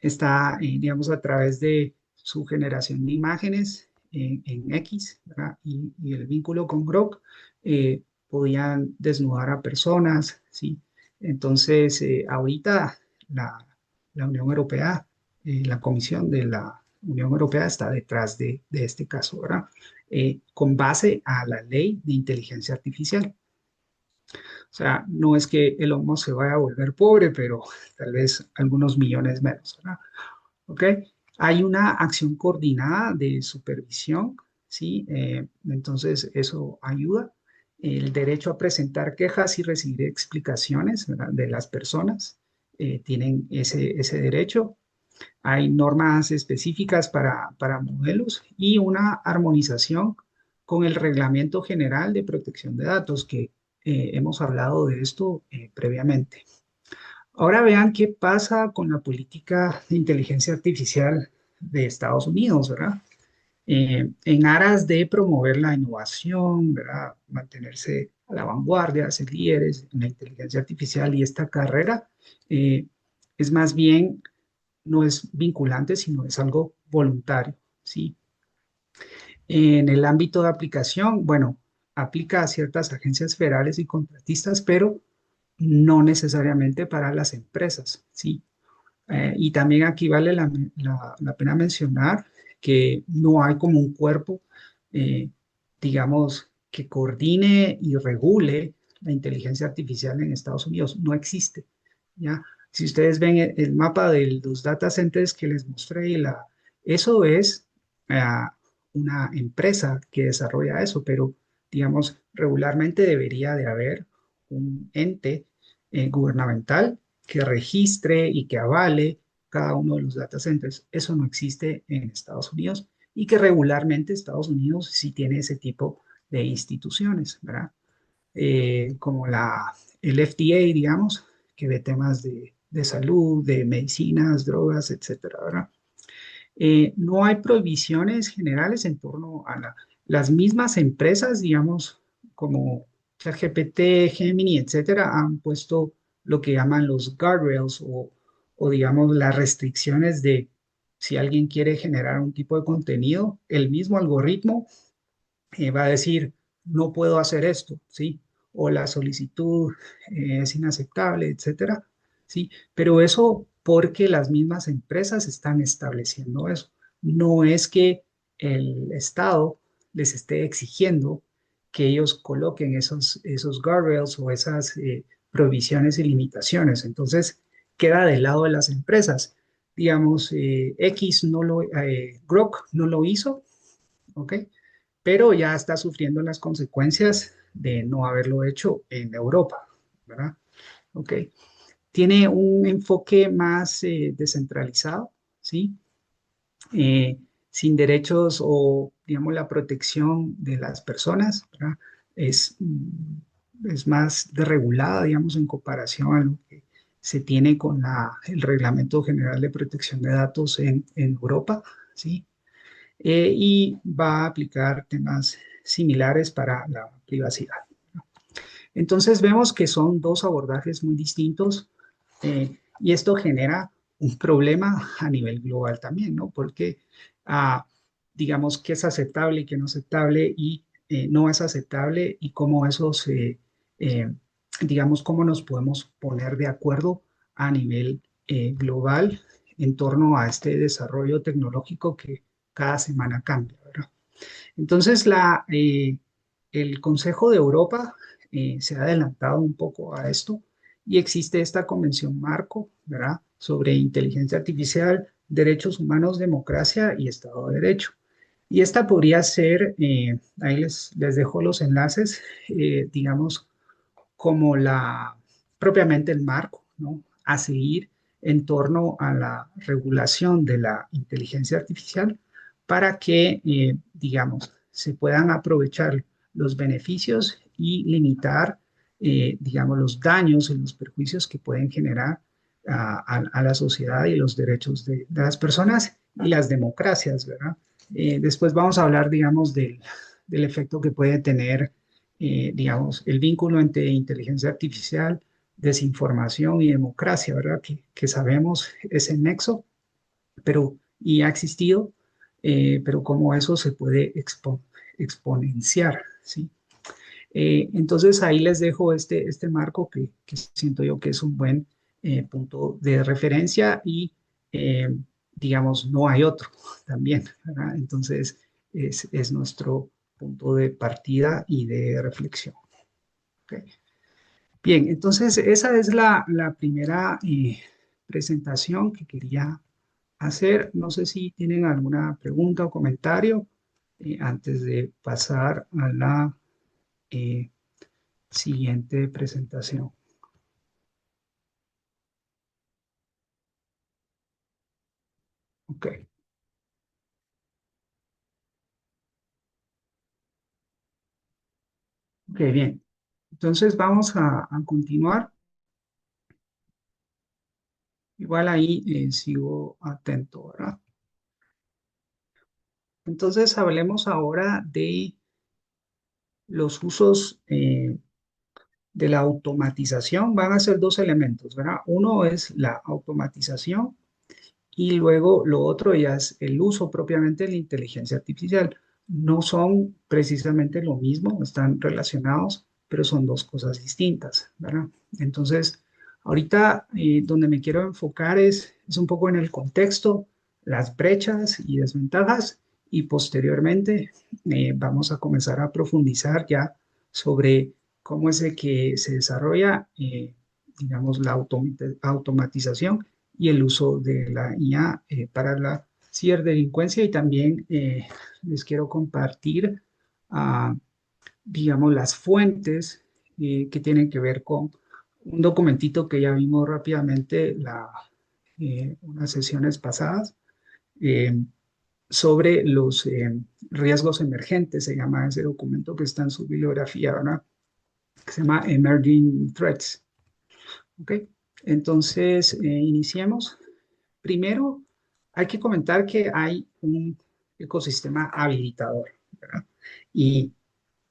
está, digamos, a través de su generación de imágenes en X, ¿verdad? Y el vínculo con Grok, podían desnudar a personas, ¿sí? Entonces, ahorita la, la Unión Europea, la Comisión de la Unión Europea está detrás de este caso, ¿verdad? Con base a la ley de inteligencia artificial. O sea, no es que el homo se vaya a volver pobre, pero tal vez algunos millones menos, ¿verdad? ¿Ok? Hay una acción coordinada de supervisión, ¿sí? Entonces, eso ayuda. El derecho a presentar quejas y recibir explicaciones, ¿verdad? De las personas tienen ese derecho. Hay normas específicas para modelos y una armonización con el Reglamento General de Protección de Datos, que hemos hablado de esto previamente. Ahora vean qué pasa con la política de inteligencia artificial de Estados Unidos, ¿verdad? En aras de promover la innovación, ¿verdad? Mantenerse a la vanguardia, ser líderes en la inteligencia artificial y esta carrera es más bien, no es vinculante, sino es algo voluntario, ¿sí? En el ámbito de aplicación, bueno, aplica a ciertas agencias federales y contratistas, pero no necesariamente para las empresas, ¿sí? Y también aquí vale la pena mencionar que no hay como un cuerpo, eh, digamos, que coordine y regule la inteligencia artificial en Estados Unidos. No existe, ¿ya? Si ustedes ven el mapa de los data centers que les mostré, eso es una empresa que desarrolla eso, pero, digamos, regularmente debería de haber un ente gubernamental que registre y que avale cada uno de los data centers. Eso no existe en Estados Unidos y que regularmente Estados Unidos sí tiene ese tipo de instituciones, ¿verdad? Como el FDA, digamos, que ve temas de salud, de medicinas, drogas, etcétera, ¿verdad? No hay prohibiciones generales en torno a las mismas empresas, digamos, como ChatGPT, Gemini, etcétera, han puesto lo que llaman los guardrails o digamos, las restricciones de si alguien quiere generar un tipo de contenido, el mismo algoritmo va a decir, no puedo hacer esto, ¿sí? O la solicitud es inaceptable, etcétera, ¿sí? Pero eso porque las mismas empresas están estableciendo eso. No es que el Estado les esté exigiendo que ellos coloquen esos guardrails o esas prohibiciones y limitaciones. Entonces, queda del lado de las empresas. Digamos, Grok no lo hizo, ¿ok? Pero ya está sufriendo las consecuencias de no haberlo hecho en Europa, ¿verdad? Ok. Tiene un enfoque más descentralizado, ¿sí? Eh, sin derechos o, digamos, la protección de las personas, ¿verdad? Es más desregulada, digamos, en comparación a lo que se tiene con el Reglamento General de Protección de Datos en Europa, ¿sí? Y va a aplicar temas similares para la privacidad. Entonces vemos que son dos abordajes muy distintos y esto genera un problema a nivel global también, ¿no? Porque digamos que es aceptable y que no es aceptable y no es aceptable y cómo eso se digamos, cómo nos podemos poner de acuerdo a nivel global en torno a este desarrollo tecnológico que cada semana cambia, ¿verdad? Entonces, el Consejo de Europa se ha adelantado un poco a esto y existe esta convención marco, ¿verdad?, sobre inteligencia artificial, derechos humanos, democracia y Estado de Derecho. Y esta podría ser, ahí les dejo los enlaces, digamos, como propiamente el marco, ¿no?, a seguir en torno a la regulación de la inteligencia artificial para que, digamos, se puedan aprovechar los beneficios y limitar, digamos, los daños y los perjuicios que pueden generar a la sociedad y los derechos de las personas y las democracias, ¿verdad? Después vamos a hablar, digamos, del efecto que puede tener, digamos, el vínculo entre inteligencia artificial, desinformación y democracia, ¿verdad? Que sabemos ese nexo, pero y ha existido, pero cómo eso se puede exponenciar, ¿sí? Entonces ahí les dejo este marco que siento yo que es un buen punto de referencia y, eh, digamos, no hay otro también, ¿verdad? Entonces es nuestro punto de partida y de reflexión. ¿Ok? Bien, entonces esa es la primera presentación que quería hacer. No sé si tienen alguna pregunta o comentario antes de pasar a la eh, siguiente presentación. Ok, ok, bien. Entonces vamos a continuar. Igual ahí sigo atento, ¿verdad? Entonces hablemos ahora de los usos de la automatización. Van a ser dos elementos, ¿verdad? Uno es la automatización y luego lo otro ya es el uso propiamente de la inteligencia artificial. No son precisamente lo mismo, están relacionados, pero son dos cosas distintas, ¿verdad? Entonces, ahorita donde me quiero enfocar es un poco en el contexto, las brechas y desventajas, y posteriormente vamos a comenzar a profundizar ya sobre cómo es de que se desarrolla, digamos, la automatización y el uso de la IA para la ciberdelincuencia y también les quiero compartir, ah, digamos, las fuentes que tienen que ver con un documentito que ya vimos rápidamente unas sesiones pasadas eh, sobre los riesgos emergentes, se llama ese documento que está en su bibliografía, ¿verdad? Que se llama Emerging Threats. ¿Ok? Entonces, iniciemos. Primero, hay que comentar que hay un ecosistema habilitador, ¿verdad? Y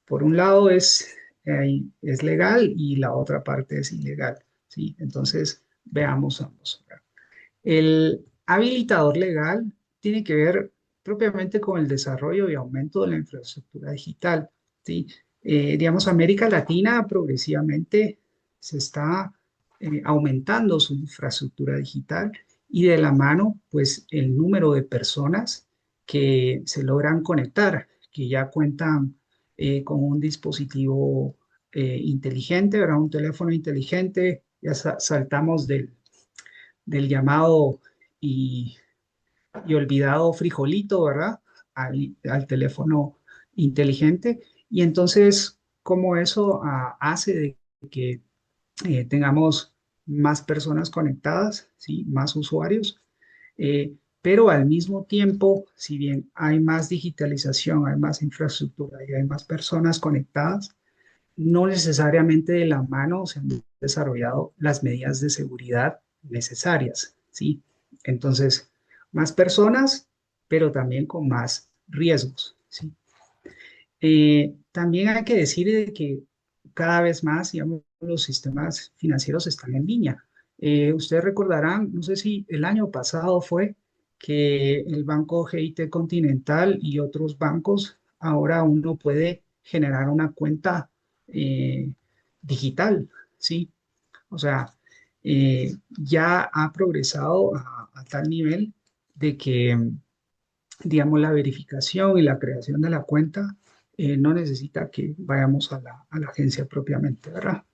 por un lado es legal y la otra parte es ilegal, ¿sí? Entonces, veamos ambos, ¿verdad? El habilitador legal tiene que ver propiamente con el desarrollo y aumento de la infraestructura digital, ¿sí? Digamos, América Latina progresivamente se está aumentando su infraestructura digital y de la mano, pues, el número de personas que se logran conectar, que ya cuentan con un dispositivo inteligente, ¿verdad? Un teléfono inteligente, ya saltamos del llamado y, y olvidado frijolito, ¿verdad? Al teléfono inteligente. Y entonces, cómo eso hace de que tengamos más personas conectadas, ¿sí? Más usuarios, pero al mismo tiempo, si bien hay más digitalización, hay más infraestructura y hay más personas conectadas, no necesariamente de la mano se han desarrollado las medidas de seguridad necesarias, ¿sí? Entonces, más personas, pero también con más riesgos, ¿sí? También hay que decir de que cada vez más, digamos, los sistemas financieros están en línea. Ustedes recordarán, no sé si el año pasado fue que el banco GIT Continental y otros bancos, ahora uno puede generar una cuenta eh, digital, ¿sí? O sea, ya ha progresado a tal nivel de que, digamos, la verificación y la creación de la cuenta no necesita que vayamos a la agencia propiamente, ¿verdad?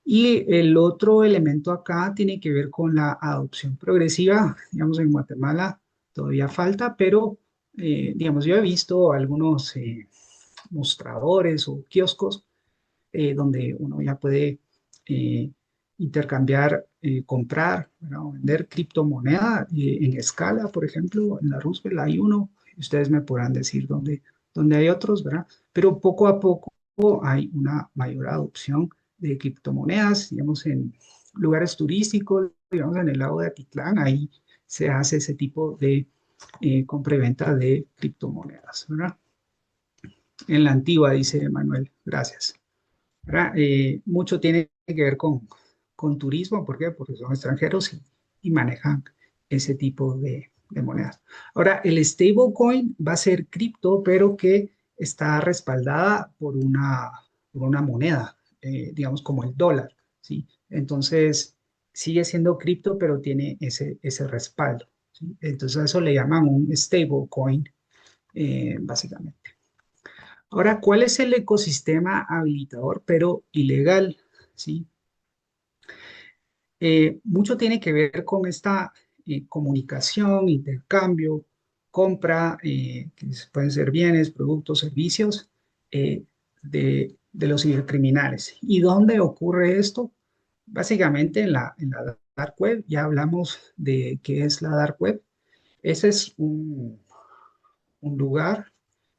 Y el otro elemento acá tiene que ver con la adopción progresiva. Digamos, en Guatemala todavía falta, pero, digamos, yo he visto algunos mostradores o kioscos donde uno ya puede eh, intercambiar, comprar, ¿verdad? O vender criptomoneda en escala, por ejemplo, en la Roosevelt hay uno, y ustedes me podrán decir dónde hay otros, ¿verdad? Pero poco a poco hay una mayor adopción de criptomonedas, digamos, en lugares turísticos, digamos, en el lago de Atitlán, ahí se hace ese tipo de compra y venta de criptomonedas, ¿verdad? En la antigua, dice Manuel, gracias. ¿Verdad? Mucho tiene que ver con turismo, ¿por qué? Porque son extranjeros y manejan ese tipo de monedas. Ahora, el stablecoin va a ser cripto, pero que está respaldada por una moneda, digamos como el dólar, ¿sí? Entonces, sigue siendo cripto, pero tiene ese respaldo, ¿sí? Entonces, a eso le llaman un stablecoin, básicamente. Ahora, ¿cuál es el ecosistema habilitador pero ilegal? ¿Sí? Mucho tiene que ver con esta comunicación, intercambio, compra, pueden ser bienes, productos, servicios de los cibercriminales. ¿Y dónde ocurre esto? Básicamente en la dark web. Ya hablamos de qué es la dark web. Ese es un lugar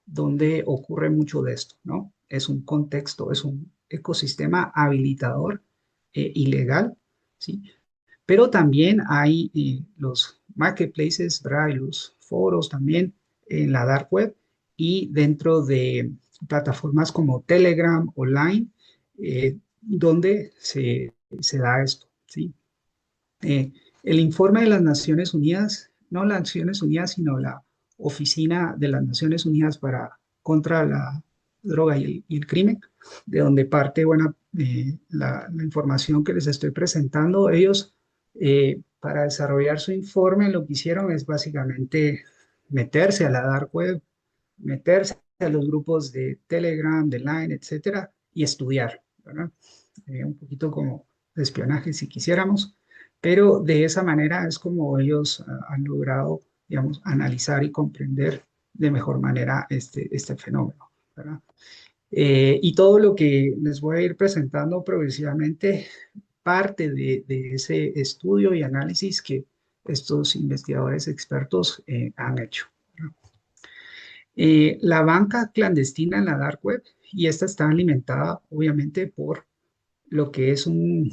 donde ocurre mucho de esto, ¿no? Es un contexto, es un ecosistema habilitador ilegal, ¿sí? Pero también hay los marketplaces, ¿verdad? Y los foros también en la dark web y dentro de plataformas como Telegram, online, donde se da esto, ¿sí? Eh, el informe de las Naciones Unidas, no las Naciones Unidas, sino la Oficina de las Naciones Unidas para contra la droga y el crimen, de donde parte buena la información que les estoy presentando. Ellos, para desarrollar su informe, lo que hicieron es básicamente meterse a la dark web, meterse a los grupos de Telegram, de Line, etcétera, y estudiar, ¿verdad? Un poquito como de espionaje si quisiéramos, pero de esa manera es como ellos han logrado, digamos, analizar y comprender de mejor manera este fenómeno, ¿verdad? Y todo lo que les voy a ir presentando progresivamente parte de ese estudio y análisis que estos investigadores expertos han hecho, ¿verdad? La banca clandestina en la dark web, y esta está alimentada obviamente por lo que es un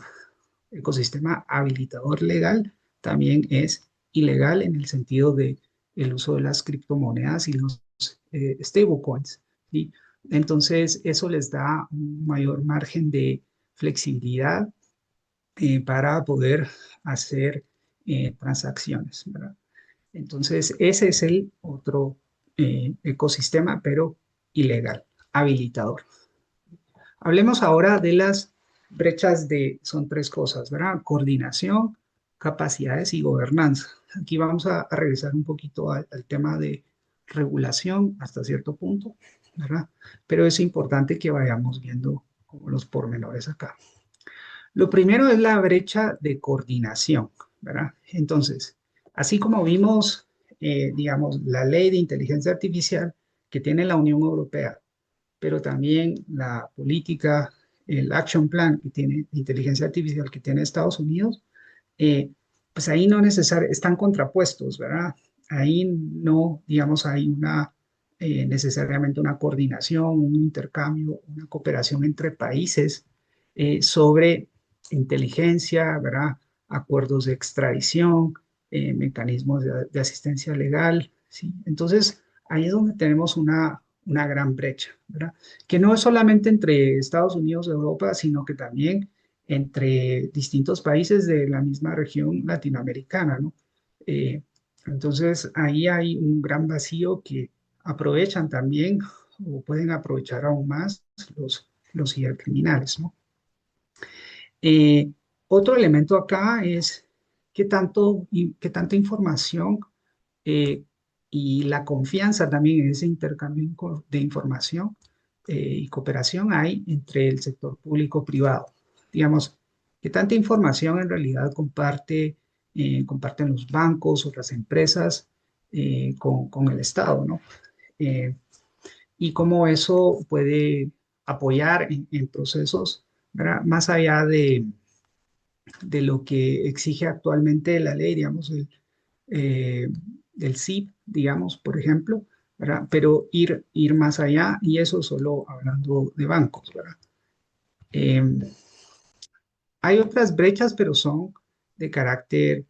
ecosistema habilitador legal, también es ilegal en el sentido de el uso de las criptomonedas y los stablecoins, ¿sí? Entonces, eso les da un mayor margen de flexibilidad para poder hacer transacciones, ¿verdad? Entonces, ese es el otro ecosistema, pero ilegal, habilitador. Hablemos ahora de las brechas son tres cosas, ¿verdad? Coordinación, capacidades y gobernanza. Aquí vamos a regresar un poquito al tema de regulación hasta cierto punto, ¿verdad? Pero es importante que vayamos viendo como los pormenores acá. Lo primero es la brecha de coordinación, ¿verdad? Entonces, así como vimos, digamos, la ley de inteligencia artificial que tiene la Unión Europea, pero también la política, el action plan que tiene inteligencia artificial que tiene Estados Unidos, pues ahí no necesariamente están contrapuestos, ¿verdad? Ahí no, digamos, hay una necesariamente una coordinación, un intercambio, una cooperación entre países sobre inteligencia, ¿verdad? Acuerdos de extradición, mecanismos de asistencia legal, ¿sí? Entonces, ahí es donde tenemos una gran brecha, ¿verdad? Que no es solamente entre Estados Unidos y Europa, sino que también entre distintos países de la misma región latinoamericana, ¿no? Eh, entonces, ahí hay un gran vacío que aprovechan también o pueden aprovechar aún más los cibercriminales, ¿no? Eh, Otro elemento acá es qué tanta información eh, y la confianza también en ese intercambio de información y cooperación hay entre el sector público-privado. Digamos, qué tanta información en realidad comparten los bancos o las empresas con el Estado, ¿no? Eh, y cómo eso puede apoyar en procesos, ¿verdad? Más allá de lo que exige actualmente la ley, digamos, eh, del SIP, digamos, por ejemplo, ¿verdad? Pero ir más allá, y eso solo hablando de bancos, ¿verdad? Eh, Hay otras brechas, pero son de carácter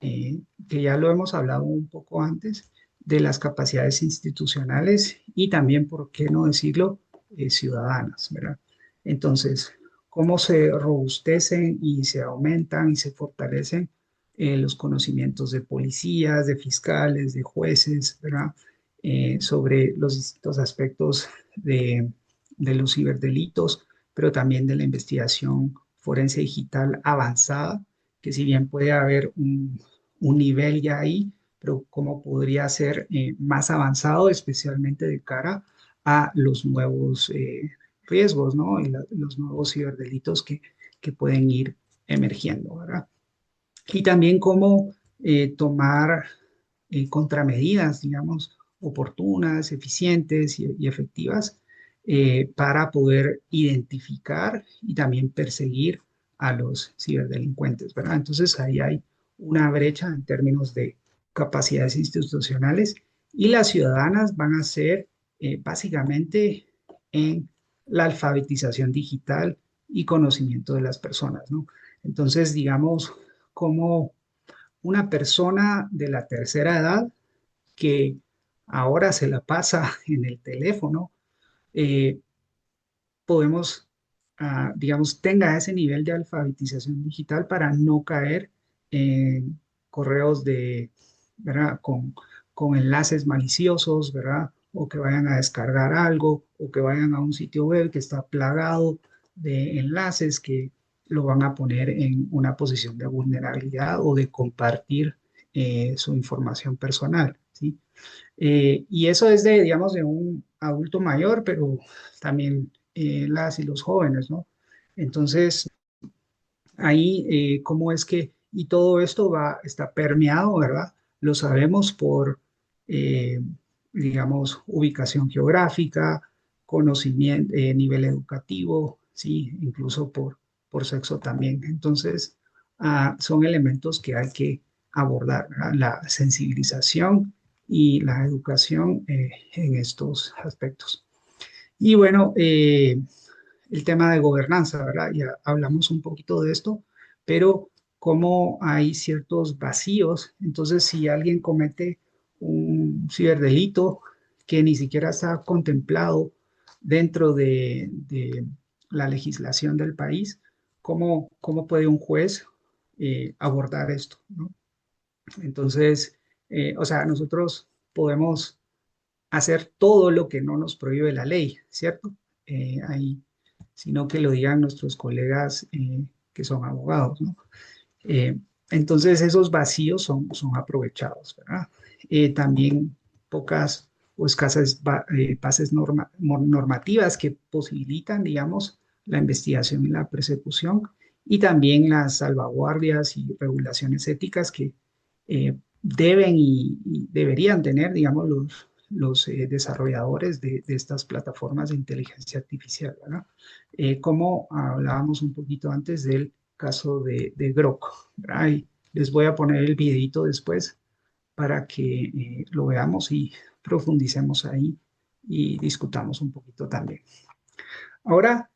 que ya lo hemos hablado un poco antes, de las capacidades institucionales y también, por qué no decirlo, ciudadanas, ¿verdad? Entonces, cómo se robustecen y se aumentan y se fortalecen los conocimientos de policías, de fiscales, de jueces, ¿verdad? Sobre los distintos aspectos de los ciberdelitos, pero también de la investigación forense digital avanzada, que si bien puede haber un nivel ya ahí, pero cómo podría ser más avanzado, especialmente de cara a los nuevos riesgos, ¿no? Y los nuevos ciberdelitos que pueden ir emergiendo, ¿verdad? Y también cómo tomar contramedidas, digamos, oportunas, eficientes y efectivas para poder identificar y también perseguir a los ciberdelincuentes, ¿verdad? Entonces ahí hay una brecha en términos de capacidades institucionales y las ciudadanas van a ser básicamente en la alfabetización digital y conocimiento de las personas, ¿no? Entonces, digamos, como una persona de la tercera edad que ahora se la pasa en el teléfono, eh, podemos, digamos, tenga ese nivel de alfabetización digital para no caer en correos ¿verdad? Con enlaces maliciosos, ¿verdad? O que vayan a descargar algo, o que vayan a un sitio web que está plagado de enlaces que lo van a poner en una posición de vulnerabilidad o de compartir su información personal, ¿sí? Y eso es de, digamos, de un adulto mayor, pero también las y los jóvenes, ¿no? Entonces, ahí, ¿cómo es que, y todo esto está permeado, ¿verdad? Lo sabemos por, eh, digamos, ubicación geográfica, conocimiento, nivel educativo, sí, incluso por sexo también. Entonces, son elementos que hay que abordar, ¿verdad? La sensibilización y la educación en estos aspectos. Y bueno, el tema de gobernanza, ¿verdad? Ya hablamos un poquito de esto, pero cómo hay ciertos vacíos. Entonces, si alguien comete un ciberdelito que ni siquiera está contemplado dentro de la legislación del país, ¿cómo puede un juez abordar esto, ¿no? Entonces, o sea, nosotros podemos hacer todo lo que no nos prohíbe la ley, ¿cierto? Ahí, sino que lo digan nuestros colegas que son abogados, ¿no? Eh, entonces esos vacíos son aprovechados, ¿verdad? También pocas o escasas bases normativas que posibilitan, digamos, la investigación y la persecución y también las salvaguardias y regulaciones éticas que deben y deberían tener, digamos, los desarrolladores de estas plataformas de inteligencia artificial, ¿verdad? Como hablábamos un poquito antes del caso de Grok, ¿verdad? Y les voy a poner el videito después para que lo veamos y profundicemos ahí y discutamos un poquito también. Ahora,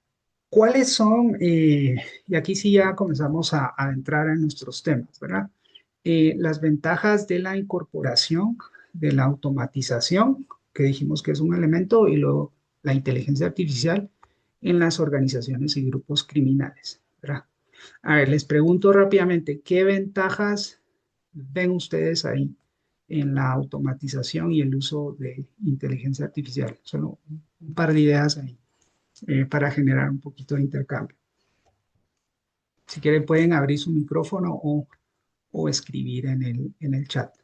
¿cuáles son, y aquí sí ya comenzamos a entrar en nuestros temas, ¿verdad? Las ventajas de la incorporación, de la automatización, que dijimos que es un elemento, y luego la inteligencia artificial en las organizaciones y grupos criminales, ¿verdad? A ver, les pregunto rápidamente, ¿qué ventajas ven ustedes ahí en la automatización y el uso de inteligencia artificial? Solo un par de ideas ahí para generar un poquito de intercambio. Si quieren pueden abrir su micrófono o escribir en el chat.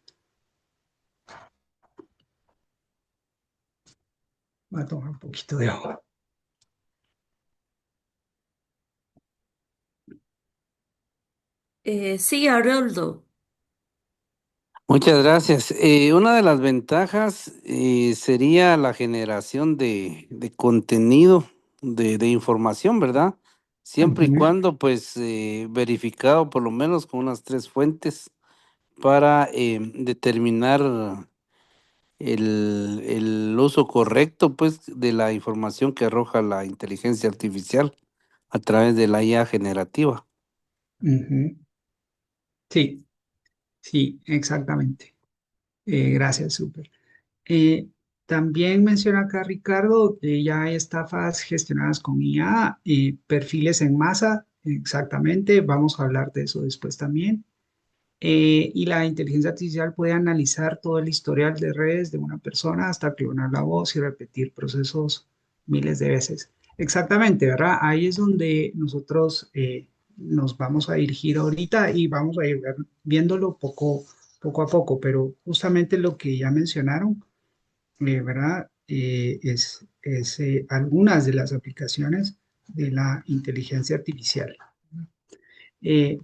Voy a tomar un poquito de agua. Sí, Haroldo. Muchas gracias. Una de las ventajas sería la generación de contenido, de información, ¿verdad? Siempre y Ujú, cuando, pues, verificado por lo menos con unas tres fuentes para determinar el uso correcto, pues, de la información que arroja la inteligencia artificial a través de la IA generativa. ujú. Sí, sí, exactamente. Gracias, súper. Eh, También menciona acá Ricardo que ya hay estafas gestionadas con IA, perfiles en masa, exactamente, vamos a hablar de eso después también. Y la inteligencia artificial puede analizar todo el historial de redes de una persona hasta clonar la voz y repetir procesos miles de veces. Exactamente, ¿verdad? Ahí es donde nosotros nos vamos a dirigir ahorita y vamos a ir viéndolo poco a poco, pero justamente lo que ya mencionaron, ¿verdad? Es algunas de las aplicaciones de la inteligencia artificial. Eh,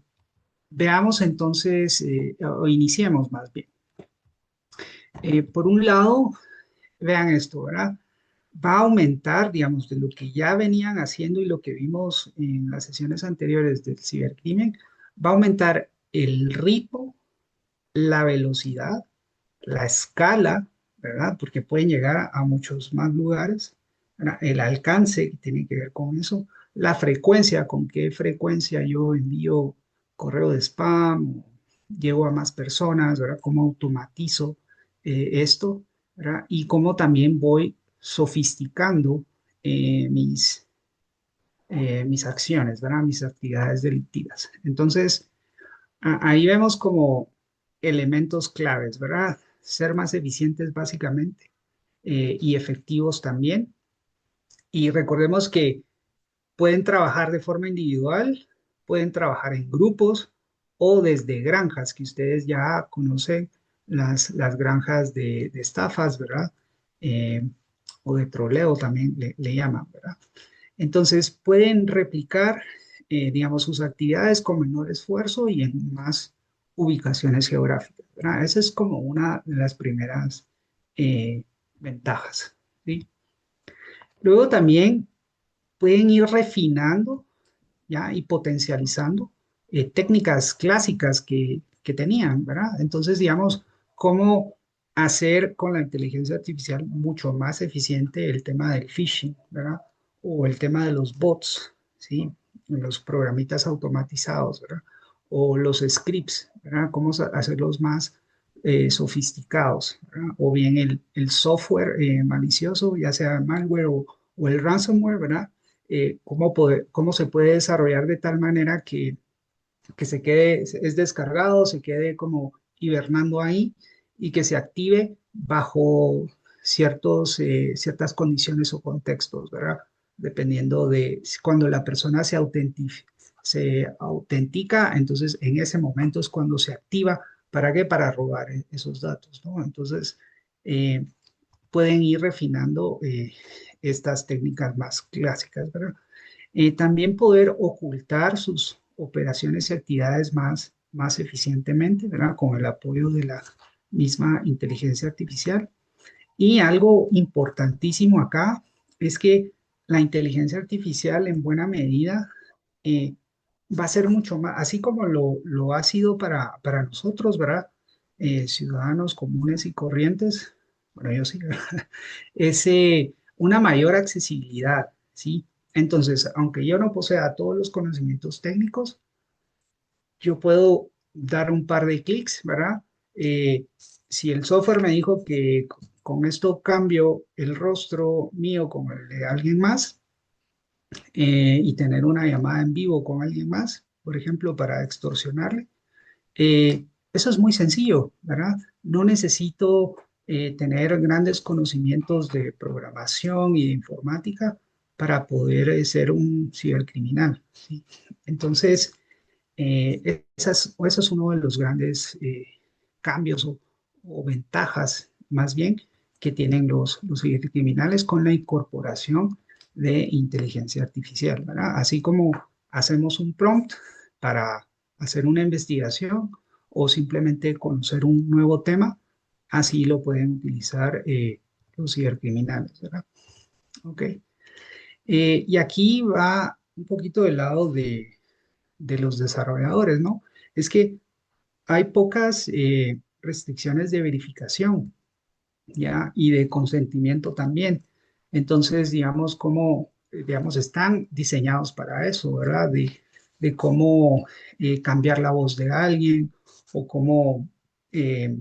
Veamos entonces, o iniciemos más bien. Por un lado, vean esto, ¿verdad? Va a aumentar, digamos, de lo que ya venían haciendo y lo que vimos en las sesiones anteriores del cibercrimen, va a aumentar el ritmo, la velocidad, la escala, ¿verdad? Porque pueden llegar a muchos más lugares, ¿verdad? El alcance que tiene que ver con eso, la frecuencia, con qué frecuencia yo envío correo de spam, o llego a más personas, ¿verdad? Cómo automatizo esto, ¿verdad? Y cómo también voy sofisticando mis acciones, ¿verdad? Mis actividades delictivas. Entonces, ahí vemos como elementos claves, ¿verdad? Ser más eficientes básicamente y efectivos también. Y recordemos que pueden trabajar de forma individual, pueden trabajar en grupos o desde granjas, que ustedes ya conocen las granjas de estafas, ¿verdad? Eh, o de troleo también le llaman, ¿verdad? Entonces pueden replicar, digamos, sus actividades con menor esfuerzo y en más ubicaciones geográficas, ¿verdad? Esa es como una de las primeras eh, ventajas, ¿sí? Luego también pueden ir refinando, ¿ya? Y potencializando técnicas clásicas que tenían, ¿verdad? Entonces, digamos, cómo hacer con la inteligencia artificial mucho más eficiente el tema del phishing, ¿verdad? O el tema de los bots, ¿sí? Los programitas automatizados, ¿verdad? O los scripts, ¿verdad? Cómo hacerlos más sofisticados, ¿verdad? O bien el software malicioso, ya sea malware o el ransomware, ¿verdad? Cómo se puede desarrollar de tal manera que se quede, es descargado, se quede como hibernando ahí y que se active bajo ciertas condiciones o contextos, ¿verdad? Dependiendo de cuando la persona se autentica, entonces en ese momento es cuando se activa. ¿Para qué? Para robar esos datos, ¿no? Entonces, eh, pueden ir refinando estas técnicas más clásicas, ¿verdad? También poder ocultar sus operaciones y actividades más eficientemente, ¿verdad? Con el apoyo de la misma inteligencia artificial. Y algo importantísimo acá es que la inteligencia artificial en buena medida eh, va a ser mucho más, así como lo ha sido para nosotros, ¿verdad? Ciudadanos comunes y corrientes, bueno, yo sí, ¿verdad? Es una mayor accesibilidad, ¿sí? Entonces, aunque yo no posea todos los conocimientos técnicos, yo puedo dar un par de clics, ¿verdad? Si el software me dijo que con esto cambio el rostro mío con el de alguien más y tener una llamada en vivo con alguien más, por ejemplo, para extorsionarle, eso es muy sencillo, ¿verdad? No necesito tener grandes conocimientos de programación y de informática para poder ser un cibercriminal, ¿sí? Entonces, Ese es uno de los grandes cambios o ventajas, más bien, que tienen los cibercriminales con la incorporación de inteligencia artificial, ¿verdad? Así como hacemos un prompt para hacer una investigación o simplemente conocer un nuevo tema, así lo pueden utilizar los cibercriminales, ¿verdad? Ok. Y aquí va un poquito del lado de los desarrolladores, ¿no? Es que hay pocas restricciones de verificación, ¿ya? Y de consentimiento también. Entonces, digamos, digamos, están diseñados para eso, ¿verdad? De cómo cambiar la voz de alguien o cómo eh,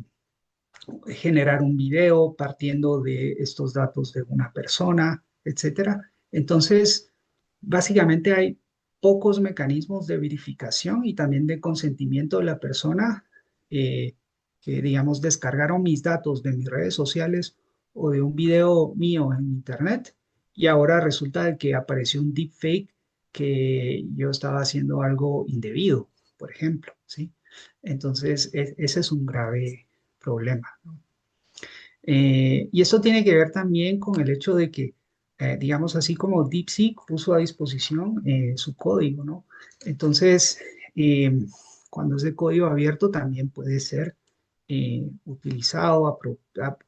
generar un video partiendo de estos datos de una persona, etcétera. Entonces, básicamente hay pocos mecanismos de verificación y también de consentimiento de la persona que, digamos, descargaron mis datos de mis redes sociales o de un video mío en internet y ahora resulta de que apareció un deepfake que yo estaba haciendo algo indebido, por ejemplo, ¿sí? Entonces, ese es un grave problema, ¿no? Y esto tiene que ver también con el hecho de que, digamos así como DeepSeek puso a disposición su código, ¿no? Entonces, eh, cuando es de código abierto también puede ser utilizado,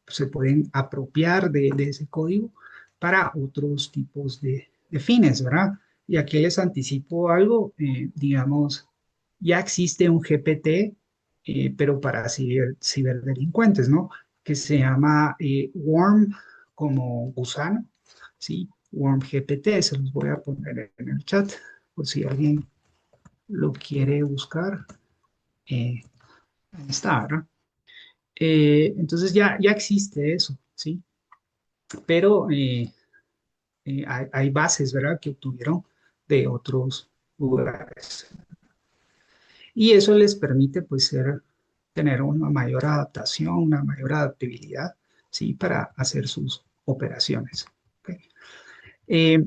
se pueden apropiar de ese código para otros tipos de fines, ¿verdad? Y aquí les anticipo algo, digamos, ya existe un GPT, pero para ciberdelincuentes, ¿no? Que se llama Worm como gusano, ¿sí? Worm GPT, se los voy a poner en el chat por si alguien lo quiere buscar. Ahí está, ¿verdad? Entonces ya existe eso, ¿sí? Pero hay bases, ¿verdad? Que obtuvieron de otros lugares. Y eso les permite, pues, tener una mayor adaptación, una mayor adaptabilidad, ¿sí? Para hacer sus operaciones. ¿Ok? Eh,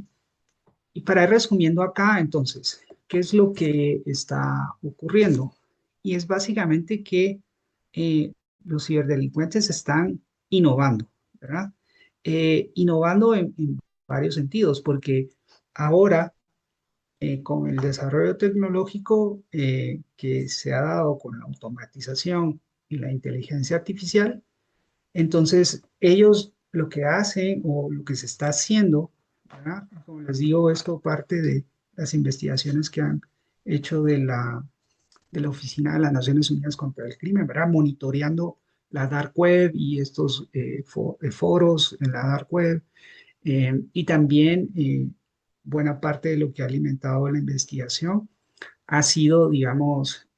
y para ir resumiendo acá, entonces, ¿qué es lo que está ocurriendo? Y es básicamente que los ciberdelincuentes están innovando, ¿verdad? Innovando en varios sentidos, porque ahora con el desarrollo tecnológico que se ha dado con la automatización y la inteligencia artificial, entonces ellos lo que hacen o lo que se está haciendo, ¿verdad? Como les digo, esto parte de las investigaciones que han hecho de la Oficina de las Naciones Unidas contra el Crimen, ¿verdad? Monitoreando la dark web y estos foros en la dark web y también buena parte de lo que ha alimentado la investigación ha sido, digamos,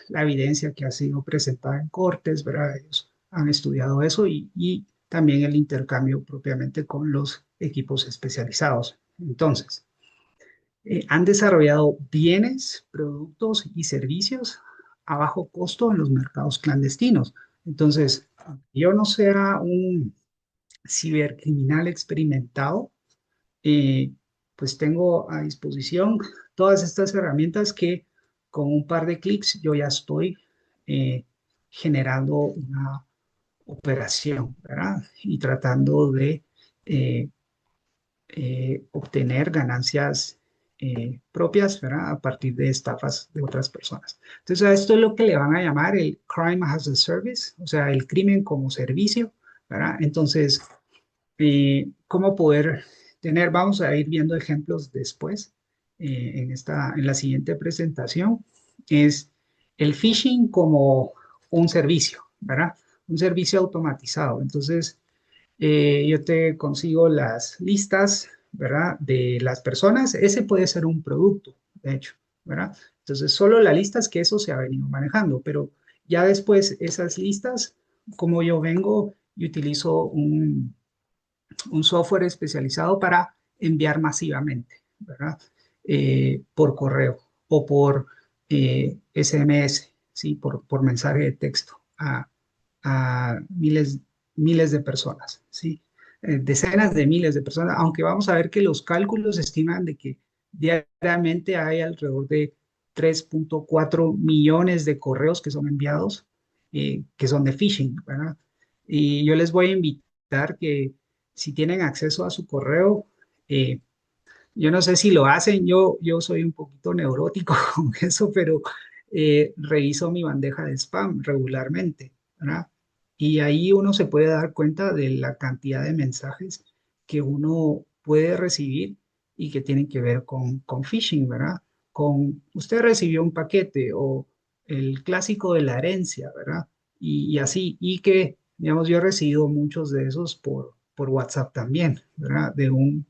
la evidencia que ha sido presentada en cortes, ¿verdad? Ellos han estudiado eso y también el intercambio propiamente con los equipos especializados. Entonces, han desarrollado bienes, productos y servicios a bajo costo en los mercados clandestinos. Entonces, aunque yo no sea un cibercriminal experimentado, eh, pues tengo a disposición todas estas herramientas que con un par de clics yo ya estoy eh, generando una operación, ¿verdad? Y tratando de eh, obtener ganancias propias, ¿verdad? A partir de estafas de otras personas. Entonces, a esto es lo que le van a llamar el crime as a service, o sea, el crimen como servicio, ¿verdad? Entonces, cómo poder vamos a ir viendo ejemplos después en la siguiente presentación, es el phishing como un servicio, ¿verdad? Un servicio automatizado. Entonces, yo te consigo las listas, ¿verdad? De las personas. Ese puede ser un producto, de hecho, ¿verdad? Entonces, solo la lista es que eso se ha venido manejando, pero ya después esas listas, como yo vengo y utilizo un software especializado para enviar masivamente, ¿verdad? Por correo o por SMS, ¿sí? Por mensaje de texto a miles de personas, ¿sí? Decenas de miles de personas, aunque vamos a ver que los cálculos estiman de que diariamente hay alrededor de 3.4 millones de correos que son enviados, que son de phishing, ¿verdad? Y yo les voy a invitar que si tienen acceso a su correo, eh, yo no sé si lo hacen, yo soy un poquito neurótico con eso, pero reviso mi bandeja de spam regularmente, ¿verdad? Y ahí uno se puede dar cuenta de la cantidad de mensajes que uno puede recibir y que tienen que ver con phishing, ¿verdad? Con usted recibió un paquete o el clásico de la herencia, ¿verdad? Y así, y que, digamos, yo he recibido muchos de esos por WhatsApp también, ¿verdad? De un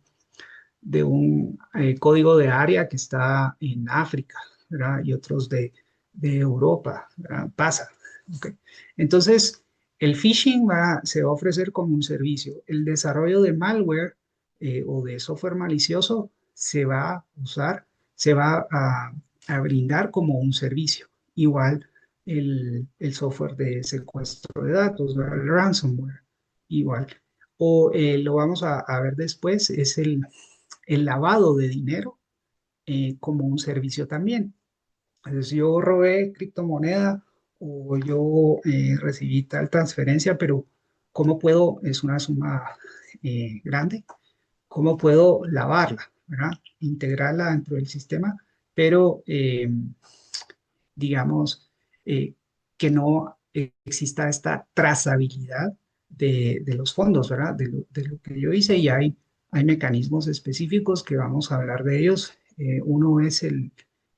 código de área que está en África, ¿verdad? Y otros de Europa, ¿verdad? Pasa. ¿Ok? Entonces, el phishing se va a ofrecer como un servicio. El desarrollo de malware o de software malicioso se va a usar, se va a brindar como un servicio. Igual el software de secuestro de datos, ¿verdad? El ransomware, igual. O lo vamos a ver después, es el lavado de dinero como un servicio también. Entonces, yo robé criptomoneda o yo recibí tal transferencia, pero ¿cómo puedo? Es una suma grande. ¿Cómo puedo lavarla? ¿Verdad? Integrarla dentro del sistema, pero digamos que no exista esta trazabilidad de los fondos, ¿verdad? De lo que yo hice y hay mecanismos específicos que vamos a hablar de ellos. Uno es el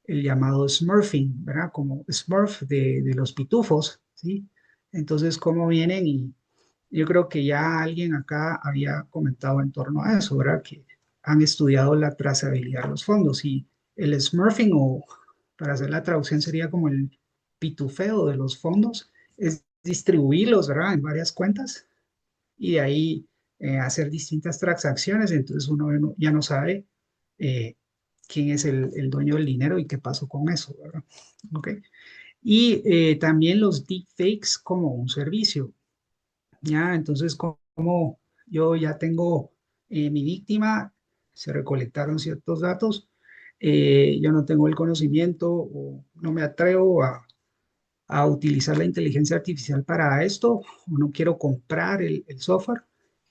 llamado smurfing, ¿verdad? Como smurf de los pitufos, ¿sí? Entonces, ¿cómo vienen? Y yo creo que ya alguien acá había comentado en torno a eso, ¿verdad? Que han estudiado la trazabilidad de los fondos y el smurfing, o para hacer la traducción sería como el pitufeo de los fondos, es distribuirlos, ¿verdad? En varias cuentas y de ahí hacer distintas transacciones. Entonces uno ya no sabe eh, quién es el dueño del dinero y qué pasó con eso, ¿verdad? ¿Ok? Y también los deepfakes como un servicio. Ya, entonces, como yo ya tengo mi víctima, se recolectaron ciertos datos, yo no tengo el conocimiento o no me atrevo a utilizar la inteligencia artificial para esto, o no quiero comprar el software,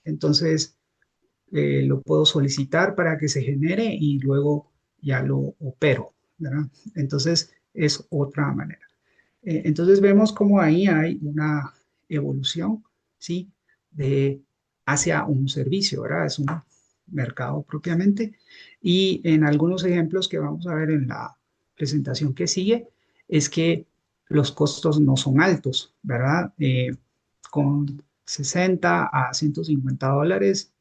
entonces lo puedo solicitar para que se genere y luego ya lo opero, ¿verdad? Entonces, es otra manera. Entonces vemos como ahí hay una evolución, ¿sí? De hacia un servicio, ¿verdad? Es un mercado propiamente. Y en algunos ejemplos que vamos a ver en la presentación que sigue, es que los costos no son altos, ¿verdad? Con 60 a $150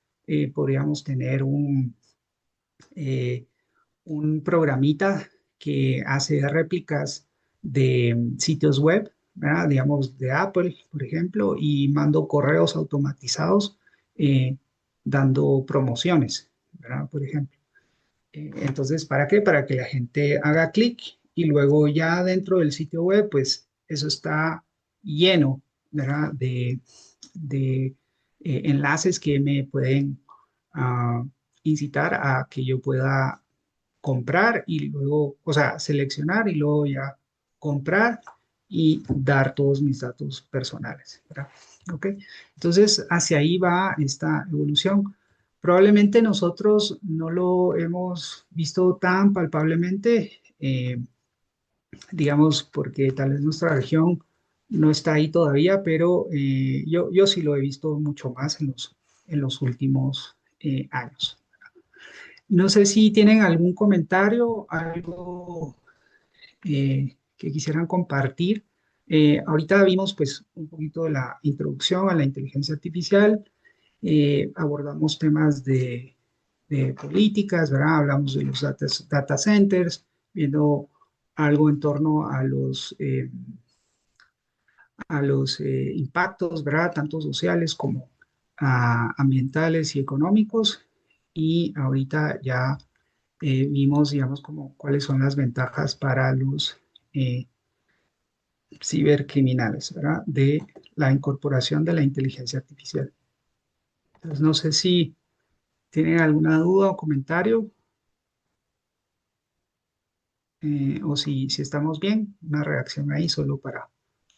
podríamos tener eh, un programita que hace réplicas de sitios web, ¿verdad? Digamos de Apple, por ejemplo, y mando correos automatizados dando promociones, ¿verdad? Por ejemplo. Entonces, ¿para qué? Para que la gente haga clic y luego ya dentro del sitio web, pues eso está lleno, ¿verdad? De enlaces que me pueden ah, incitar a que yo pueda comprar y luego, o sea, seleccionar y luego ya comprar y dar todos mis datos personales, ¿verdad? ¿Ok? Entonces, hacia ahí va esta evolución. Probablemente nosotros no lo hemos visto tan palpablemente, digamos, porque tal vez nuestra región no está ahí todavía, pero yo sí lo he visto mucho más en los últimos años. No sé si tienen algún comentario, algo que quisieran compartir. Ahorita vimos pues un poquito de la introducción a la inteligencia artificial, abordamos temas de políticas, ¿verdad? Hablamos de los data centers, viendo algo en torno a los impactos, ¿verdad? Tanto sociales como ambientales y económicos. Y ahorita ya vimos, digamos, como cuáles son las ventajas para los eh, cibercriminales, ¿verdad? De la incorporación de la inteligencia artificial. Entonces, no sé si tienen alguna duda o comentario. o si estamos bien, una reacción ahí solo para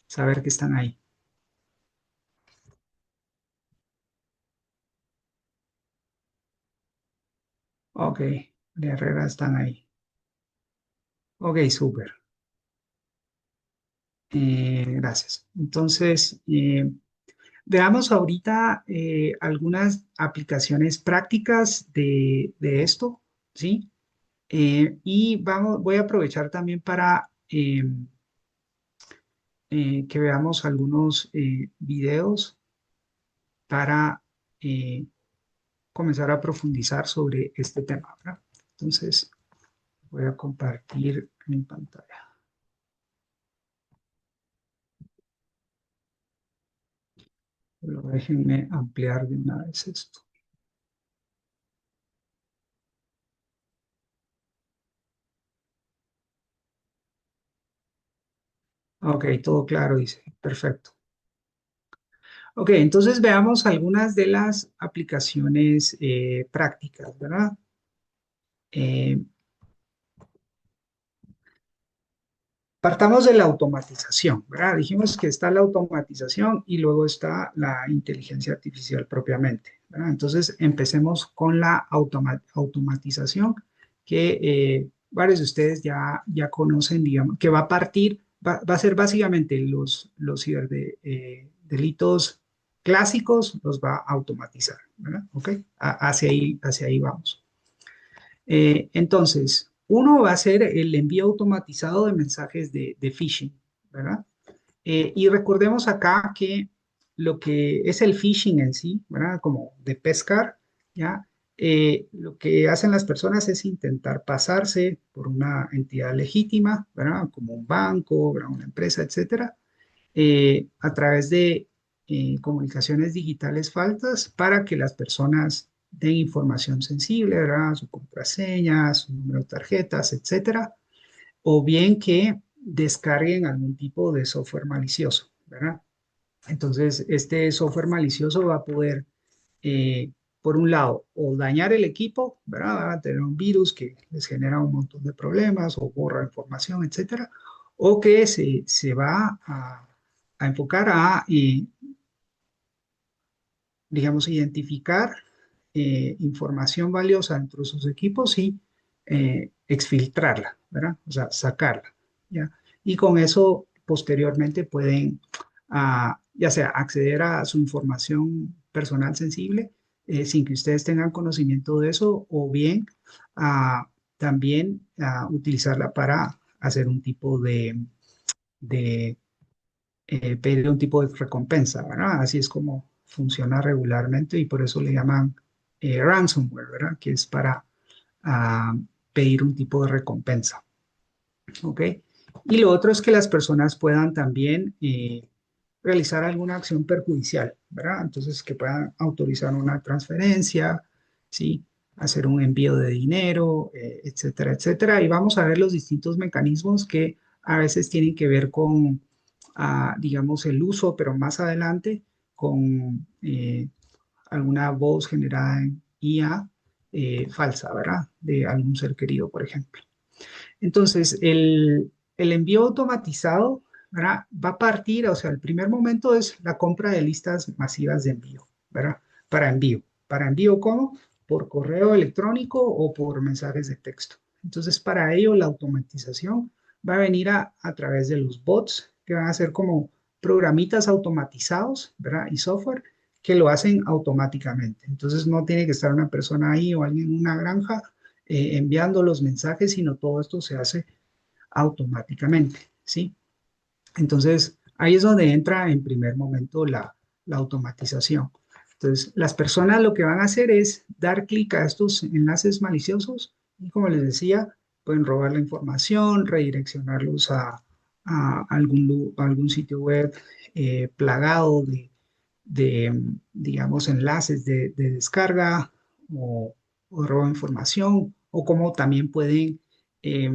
saber que están ahí. Ok, de Herrera están ahí. Ok, súper. Gracias. Entonces, veamos ahorita algunas aplicaciones prácticas de esto, ¿sí? Voy a aprovechar también para que veamos algunos videos para eh, comenzar a profundizar sobre este tema, ¿verdad? Entonces, voy a compartir mi pantalla. Pero déjenme ampliar de una vez esto. Ok, todo claro, dice. Perfecto. Ok, entonces veamos algunas de las aplicaciones prácticas, ¿verdad? Eh, Partamos de la automatización, ¿verdad? Dijimos que está la automatización y luego está la inteligencia artificial propiamente, ¿verdad? Entonces, empecemos con la automatización que varios de ustedes ya conocen, digamos, que va a partir, va a ser básicamente los delitos clásicos, los va a automatizar, ¿verdad? ¿Ok? Hacia ahí vamos. Entonces, uno va a ser el envío automatizado de mensajes de phishing, ¿verdad? Y recordemos acá que lo que es el phishing en sí, ¿verdad? Como de pescar, ¿ya? Lo que hacen las personas es intentar pasarse por una entidad legítima, ¿verdad? Como un banco, ¿verdad? Una empresa, etcétera, a través de comunicaciones digitales falsas para que las personas den información sensible, ¿verdad? Su contraseña, su número de tarjetas, etcétera, o bien que descarguen algún tipo de software malicioso, ¿verdad? Entonces, este software malicioso va a poder, eh, por un lado, o dañar el equipo, ¿verdad? Va a tener un virus que les genera un montón de problemas o borra información, etcétera, o que se va a enfocar a, digamos, identificar información valiosa dentro de sus equipos y exfiltrarla, ¿verdad? O sea, sacarla, ¿ya? Y con eso, posteriormente, pueden, ya sea acceder a su información personal sensible sin que ustedes tengan conocimiento de eso, o bien también utilizarla para hacer un tipo de pedir un tipo de recompensa, ¿verdad? Así es como funciona regularmente y por eso le llaman ransomware, ¿verdad? Que es para ah, pedir un tipo de recompensa, ¿ok? Y lo otro es que las personas puedan también realizar alguna acción perjudicial, ¿verdad? Entonces, que puedan autorizar una transferencia, ¿sí? Hacer un envío de dinero, etcétera, etcétera. Y vamos a ver los distintos mecanismos que a veces tienen que ver con, digamos, el uso, pero más adelante con alguna voz generada en IA falsa, ¿verdad? De algún ser querido, por ejemplo. Entonces, el envío automatizado, ¿verdad? Va a partir, o sea, el primer momento es la compra de listas masivas de envío, ¿verdad? Para envío. ¿Para envío cómo? Por correo electrónico o por mensajes de texto. Entonces, para ello, la automatización va a venir a través de los bots, que van a ser como programitas automatizados, ¿verdad? Y software que lo hacen automáticamente. Entonces, no tiene que estar una persona ahí o alguien en una granja enviando los mensajes, sino todo esto se hace automáticamente, ¿sí? Entonces, ahí es donde entra en primer momento la automatización. Entonces, las personas lo que van a hacer es dar clic a estos enlaces maliciosos y, como les decía, pueden robar la información, redireccionarlos a algún sitio web plagado digamos, enlaces de descarga o, o robo de información, o como también pueden eh,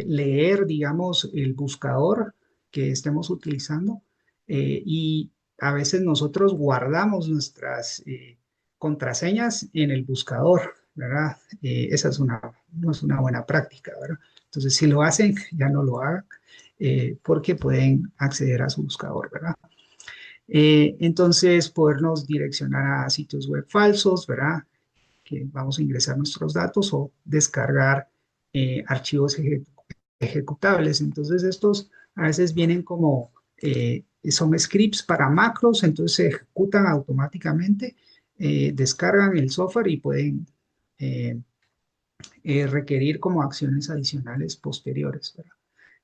leer, digamos, el buscador que estemos utilizando y a veces nosotros guardamos nuestras contraseñas en el buscador ¿verdad? Esa no es una buena práctica, ¿verdad? Entonces, si lo hacen, ya no lo hagan, porque pueden acceder a su buscador, ¿verdad? Entonces, podernos direccionar a sitios web falsos, ¿verdad? Que vamos a ingresar nuestros datos o descargar archivos ejecutables. Entonces, estos a veces vienen como, son scripts para macros, entonces se ejecutan automáticamente, descargan el software y pueden eh, requerir como acciones adicionales posteriores, ¿verdad?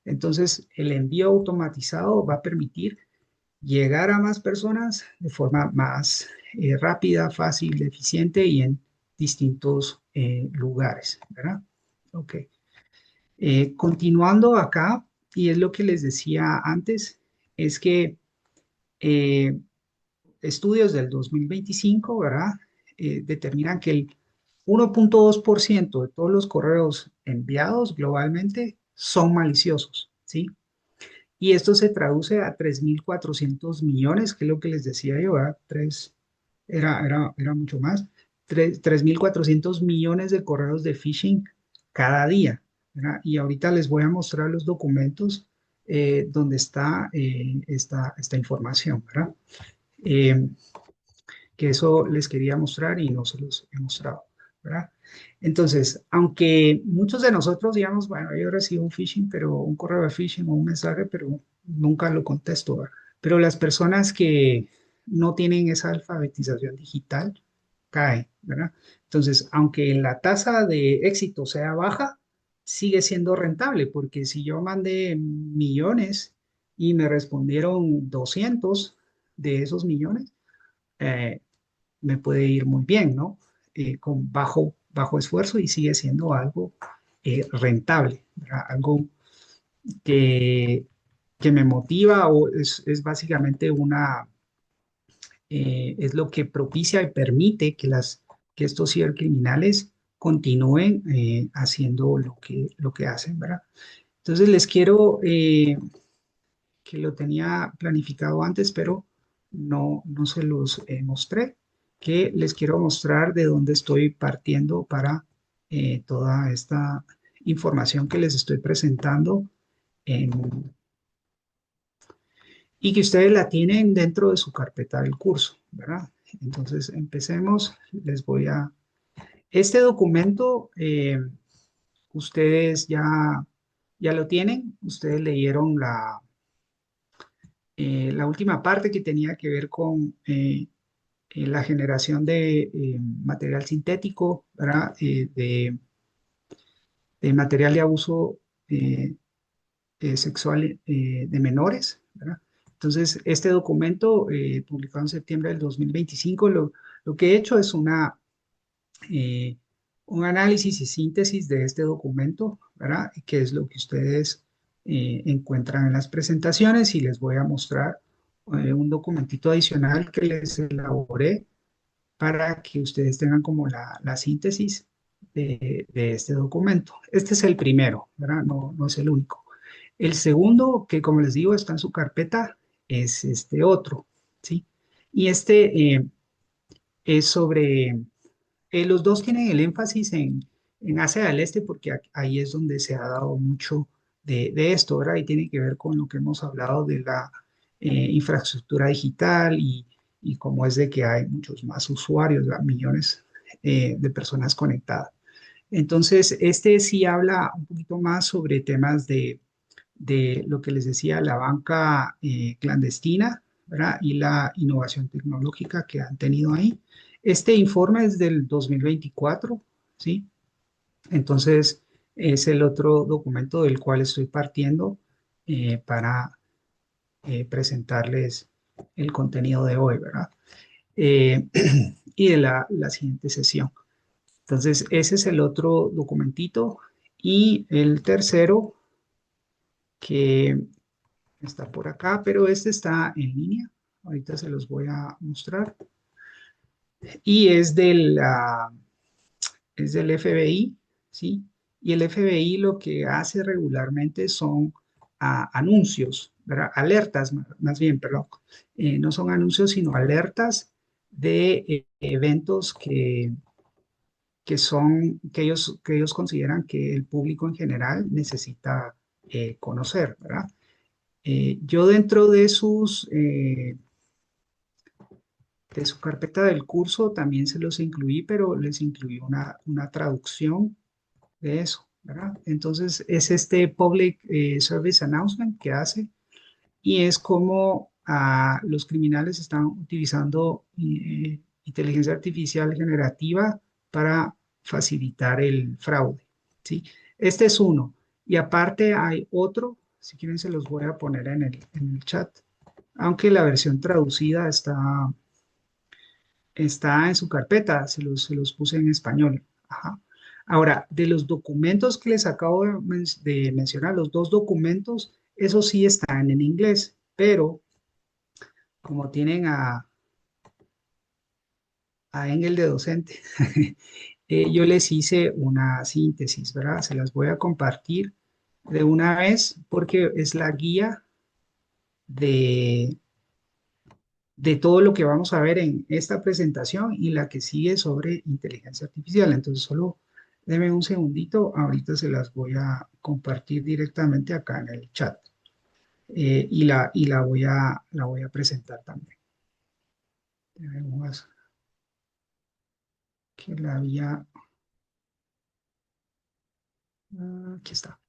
Entonces, el envío automatizado va a permitir llegar a más personas de forma más rápida, fácil, eficiente y en distintos lugares, ¿verdad? Ok. Continuando acá, y es lo que les decía antes, es que eh, estudios del 2025, ¿verdad? Determinan que el 1,2% de todos los correos enviados globalmente son maliciosos, ¿sí? Y esto se traduce a 3.400 millones, que es lo que les decía yo, ¿verdad? Era mucho más. 3.400 millones de correos de phishing cada día, ¿verdad? Y ahorita les voy a mostrar los documentos donde está esta información, ¿verdad? Eh, que eso les quería mostrar y no se los he mostrado, ¿verdad? Entonces, aunque muchos de nosotros digamos, bueno, yo recibo un phishing, pero un correo de phishing o un mensaje, pero nunca lo contesto, ¿verdad? Pero las personas que no tienen esa alfabetización digital caen, ¿verdad? Entonces, aunque la tasa de éxito sea baja, sigue siendo rentable, porque si yo mandé millones y me respondieron 200 de esos millones, eh, me puede ir muy bien, ¿no? Con bajo esfuerzo y sigue siendo algo rentable, ¿verdad? Algo que, que me motiva o es básicamente es lo que propicia y permite que estos cibercriminales continúen haciendo lo que hacen, ¿verdad? Entonces les quiero, que lo tenía planificado antes, pero no se los mostré, que les quiero mostrar de dónde estoy partiendo para toda esta información que les estoy presentando en- y que ustedes la tienen dentro de su carpeta del curso, ¿verdad? Entonces, empecemos. Este documento, ustedes ya lo tienen, ustedes leyeron la última parte que tenía que ver con la generación de material sintético, ¿verdad? De material de abuso eh, sexual de menores, ¿verdad? Entonces, este documento, publicado en septiembre del 2025, lo que he hecho es eh, un análisis y síntesis de este documento, ¿verdad? Que es lo que ustedes encuentran en las presentaciones y les voy a mostrar un documentito adicional que les elaboré para que ustedes tengan como la síntesis de este documento. Este es el primero, ¿verdad? No es el único. El segundo, que como les digo, está en su carpeta, es este otro, ¿sí? Y este es sobre, los dos tienen el énfasis en Asia del Este porque ahí es donde se ha dado mucho de esto, ¿verdad? Y tiene que ver con lo que hemos hablado de la infraestructura digital y cómo es de que hay muchos más usuarios, ¿verdad? Millones de personas conectadas. Entonces, este sí habla un poquito más sobre temas de lo que les decía, la banca clandestina, ¿verdad? Y la innovación tecnológica que han tenido ahí. Este informe es del 2024, ¿sí? Entonces, es el otro documento del cual estoy partiendo para presentarles el contenido de hoy, ¿verdad? Eh, y de la siguiente sesión. Entonces, ese es el otro documentito. Y el tercero, que está por acá, pero este está en línea. Ahorita se los voy a mostrar. Y es del FBI, ¿sí? Y el FBI lo que hace regularmente son anuncios, ¿verdad? Alertas, más bien, perdón. No son anuncios, sino alertas de eventos que ellos consideran que el público en general necesita conocer, ¿verdad? Yo dentro de su carpeta del curso también se los incluí, pero les incluí una traducción de eso, ¿verdad? Entonces es este Public Service Announcement que hace y es como los criminales están utilizando inteligencia artificial generativa para facilitar el fraude, ¿sí? Este es uno. Y aparte hay otro, si quieren se los voy a poner en el chat, aunque la versión traducida está en su carpeta, se los puse en español. Ajá. Ahora, de los documentos que les acabo de mencionar, los dos documentos, esos sí están en inglés, pero como tienen a Engel de docente, yo les hice una síntesis, ¿verdad? Se las voy a compartir de una vez porque es la guía de, de todo lo que vamos a ver en esta presentación y la que sigue sobre inteligencia artificial. Entonces, solo denme un segundito, ahorita se las voy a compartir directamente acá en el chat y la voy a presentar también. Tenemos que la había, aquí está.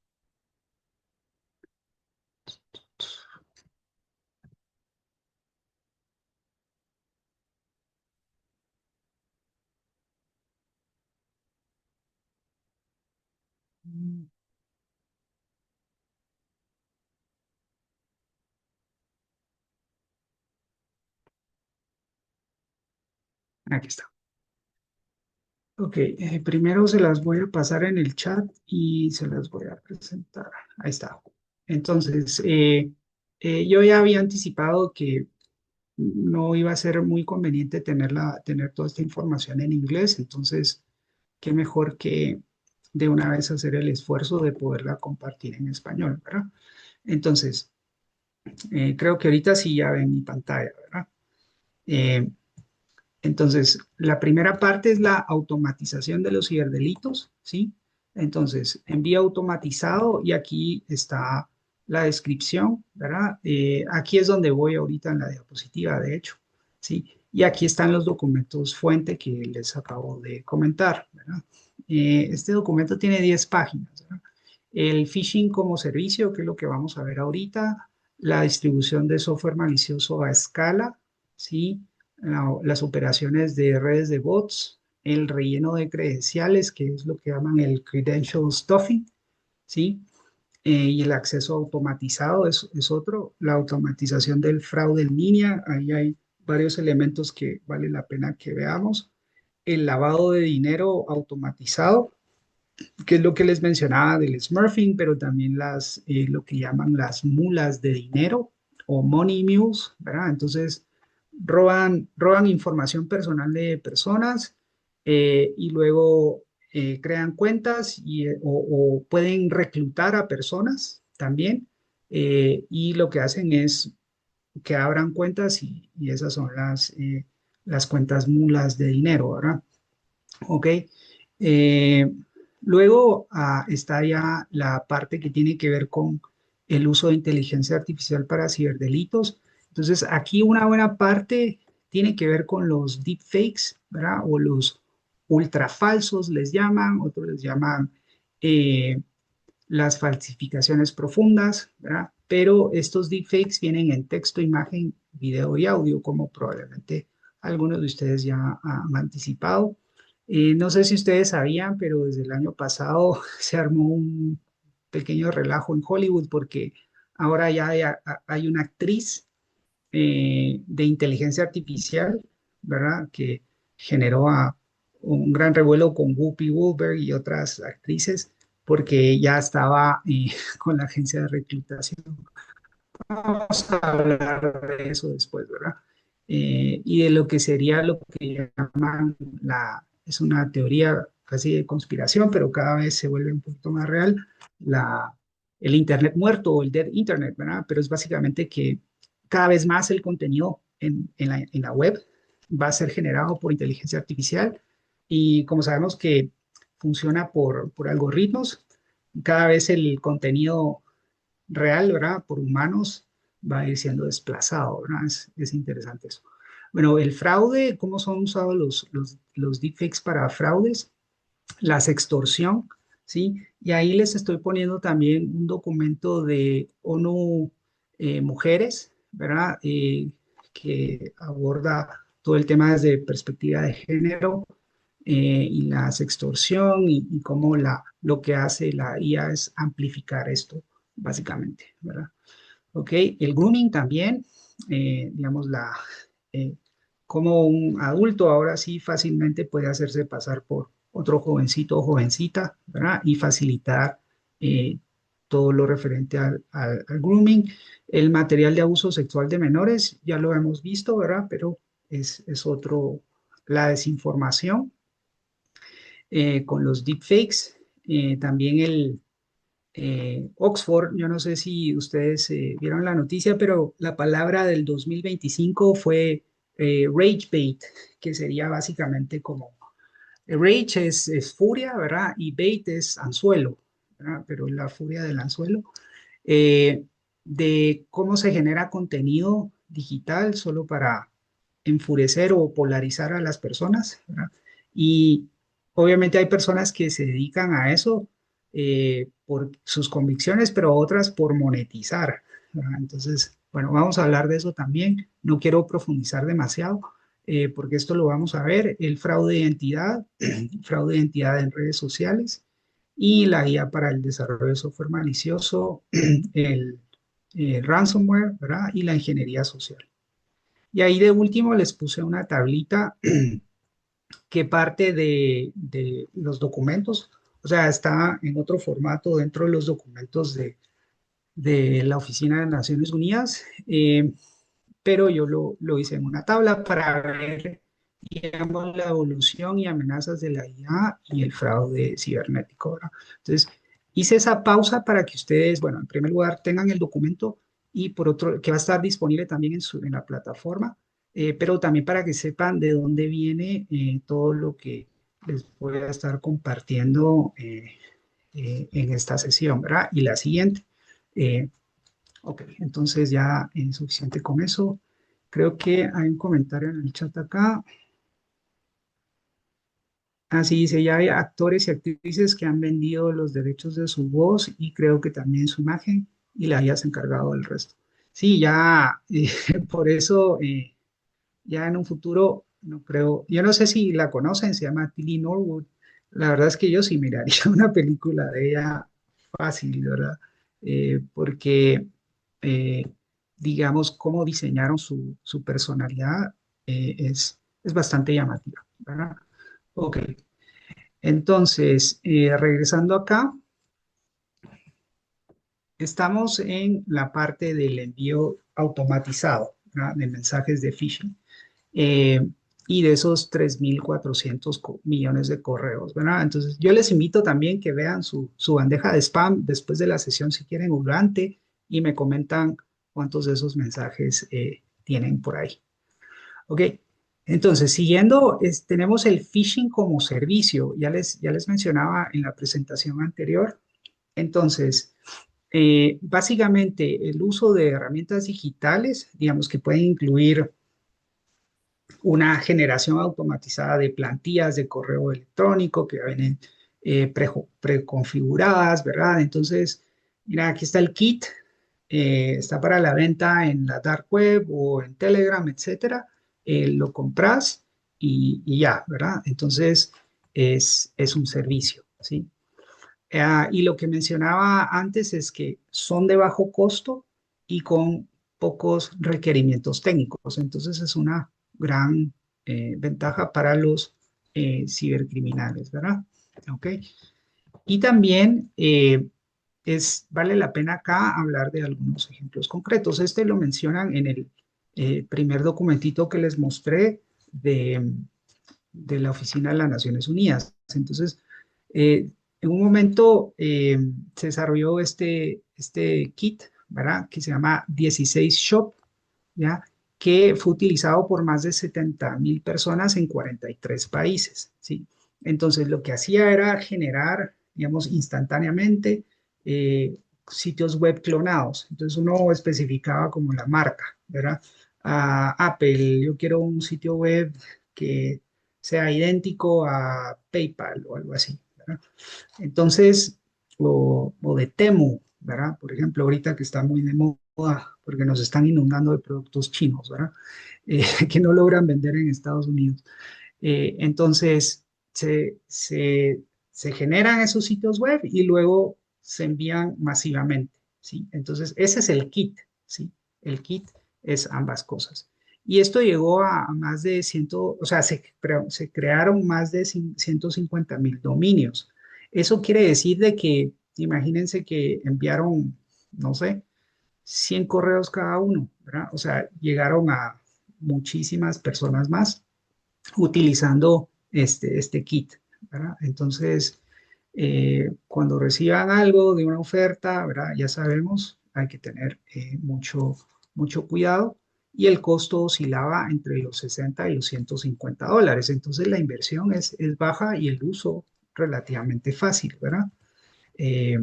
Aquí está. Ok, primero se las voy a pasar en el chat y se las voy a presentar. Ahí está. Entonces, yo ya había anticipado que no iba a ser muy conveniente tener toda esta información en inglés, entonces, qué mejor que de una vez hacer el esfuerzo de poderla compartir en español, ¿verdad? Entonces, creo que ahorita sí ya ven mi pantalla, ¿verdad? Eh, entonces, la primera parte es la automatización de los ciberdelitos, ¿sí? Entonces, envío automatizado y aquí está la descripción, ¿verdad? Aquí es donde voy ahorita en la diapositiva, de hecho, ¿sí? Y aquí están los documentos fuente que les acabo de comentar, ¿verdad? Este documento tiene 10 páginas, ¿verdad? El phishing como servicio, que es lo que vamos a ver ahorita, la distribución de software malicioso a escala, ¿sí? Las operaciones de redes de bots, el relleno de credenciales, que es lo que llaman el credential stuffing, ¿sí? Y el acceso automatizado es otro, la automatización del fraude en línea, ahí hay varios elementos que vale la pena que veamos. El lavado de dinero automatizado, que es lo que les mencionaba del smurfing, pero también lo que llaman las mulas de dinero o money mules, ¿verdad? Entonces, roban información personal de personas y luego crean cuentas o pueden reclutar a personas también y lo que hacen es que abran cuentas y esas son las cuentas mulas de dinero, ¿verdad? Ok. Eh, luego está ya la parte que tiene que ver con el uso de inteligencia artificial para ciberdelitos. Entonces, aquí una buena parte tiene que ver con los deepfakes, ¿verdad? O los ultrafalsos les llaman, otros les llaman eh, las falsificaciones profundas, ¿verdad? Pero estos deepfakes vienen en texto, imagen, video y audio, como probablemente algunos de ustedes ya han anticipado. No sé si ustedes sabían, pero desde el año pasado se armó un pequeño relajo en Hollywood porque ahora ya hay una actriz de inteligencia artificial, ¿verdad? Que generó un gran revuelo con Whoopi Goldberg y otras actrices porque ya estaba con la agencia de reclutación. Vamos a hablar de eso después, ¿verdad? Y de lo que sería lo que llaman es una teoría casi de conspiración, pero cada vez se vuelve un poquito más real, la, el Internet muerto o el Dead Internet, ¿verdad? Pero es básicamente que cada vez más el contenido en la web va a ser generado por inteligencia artificial y como sabemos que funciona por algoritmos, cada vez el contenido real, ¿verdad? Por humanos va a ir siendo desplazado, ¿verdad? Es interesante eso. Bueno, el fraude, ¿cómo son usados los deepfakes para fraudes? La sextorsión, ¿sí? Y ahí les estoy poniendo también un documento de ONU Mujeres, ¿verdad? Que aborda todo el tema desde perspectiva de género y la sextorsión y cómo lo que hace la IA es amplificar esto, básicamente, ¿verdad? Ok, el grooming también, digamos, eh, como un adulto ahora sí fácilmente puede hacerse pasar por otro jovencito o jovencita, ¿verdad? Y facilitar eh, todo lo referente al grooming. El material de abuso sexual de menores, ya lo hemos visto, ¿verdad? Pero es otro, la desinformación con los deepfakes, también el Oxford, yo no sé si ustedes vieron la noticia, pero la palabra del 2025 fue rage bait, que sería básicamente como rage es furia, ¿verdad? Y bait es anzuelo, ¿verdad? Pero la furia del anzuelo, eh, de cómo se genera contenido digital solo para enfurecer o polarizar a las personas, ¿verdad? Y obviamente hay personas que se dedican a eso por sus convicciones, pero otras por monetizar, ¿verdad? Entonces, bueno, vamos a hablar de eso también. No quiero profundizar demasiado, porque esto lo vamos a ver, el fraude de identidad, fraude de identidad en redes sociales y la guía para el desarrollo de software malicioso, el ransomware, ¿verdad? Y la ingeniería social. Y ahí de último les puse una tablita que parte de los documentos, o sea, está en otro formato dentro de los documentos de la Oficina de Naciones Unidas, pero yo lo hice en una tabla para ver, digamos, la evolución y amenazas de la IA y el fraude cibernético, ¿verdad? Entonces, hice esa pausa para que ustedes, bueno, en primer lugar, tengan el documento y por otro, que va a estar disponible también en la plataforma, pero también para que sepan de dónde viene todo lo que les voy a estar compartiendo en esta sesión, ¿verdad? Y la siguiente. Eh, Ok, entonces ya es suficiente con eso. Creo que hay un comentario en el chat acá. Así dice, ya hay actores y actrices que han vendido los derechos de su voz y creo que también su imagen y la hayas encargado del resto. Sí, ya, por eso, ya en un futuro, no creo, yo no sé si la conocen, se llama Tilly Norwood. La verdad es que yo sí miraría una película de ella fácil, ¿verdad? Porque, eh, digamos, cómo diseñaron su personalidad es bastante llamativa, ¿verdad? Ok, entonces, regresando acá, estamos en la parte del envío automatizado, ¿verdad? De mensajes de phishing. eh, y de esos 3.400 millones de correos, ¿verdad? Entonces, yo les invito también que vean su bandeja de spam después de la sesión, si quieren, o durante, y me comentan cuántos de esos mensajes tienen por ahí. Ok, entonces, siguiendo, tenemos el phishing como servicio, ya les mencionaba en la presentación anterior. Entonces, básicamente, el uso de herramientas digitales, digamos que pueden incluir una generación automatizada de plantillas de correo electrónico que vienen preconfiguradas, ¿verdad? Entonces, mira, aquí está el kit, está para la venta en la dark web o en Telegram, etcétera. Lo compras y ya, ¿verdad? Entonces, es un servicio, ¿sí? Y lo que mencionaba antes es que son de bajo costo y con pocos requerimientos técnicos. Entonces es una gran ventaja para los cibercriminales, ¿verdad? Ok. Y también vale la pena acá hablar de algunos ejemplos concretos. Este lo mencionan en el primer documentito que les mostré de la Oficina de las Naciones Unidas. Entonces, en un momento se desarrolló este kit, ¿verdad? Que se llama 16 Shop, ¿ya? Que fue utilizado por más de 70.000 personas en 43 países, ¿sí? Entonces, lo que hacía era generar, digamos, instantáneamente eh, sitios web clonados. Entonces, uno especificaba como la marca, ¿verdad? Apple, yo quiero un sitio web que sea idéntico a PayPal o algo así, ¿verdad? Entonces, o de Temu, ¿verdad? Por ejemplo, ahorita que está muy de moda, porque nos están inundando de productos chinos, ¿verdad? Que no logran vender en Estados Unidos. Entonces, se generan esos sitios web y luego se envían masivamente, ¿sí? Entonces, ese es el kit, ¿sí? El kit es ambas cosas. Y esto llegó a más de 100, o sea, se crearon más de 150.000 dominios. Eso quiere decir de que, imagínense que enviaron, no sé, 100 correos cada uno, ¿verdad? O sea, llegaron a muchísimas personas más utilizando este kit, ¿verdad? Entonces, cuando reciban algo de una oferta, ¿verdad? Ya sabemos, hay que tener mucho cuidado y el costo oscilaba entre los 60 y los $150. Entonces, la inversión es baja y el uso relativamente fácil, ¿verdad? Eh,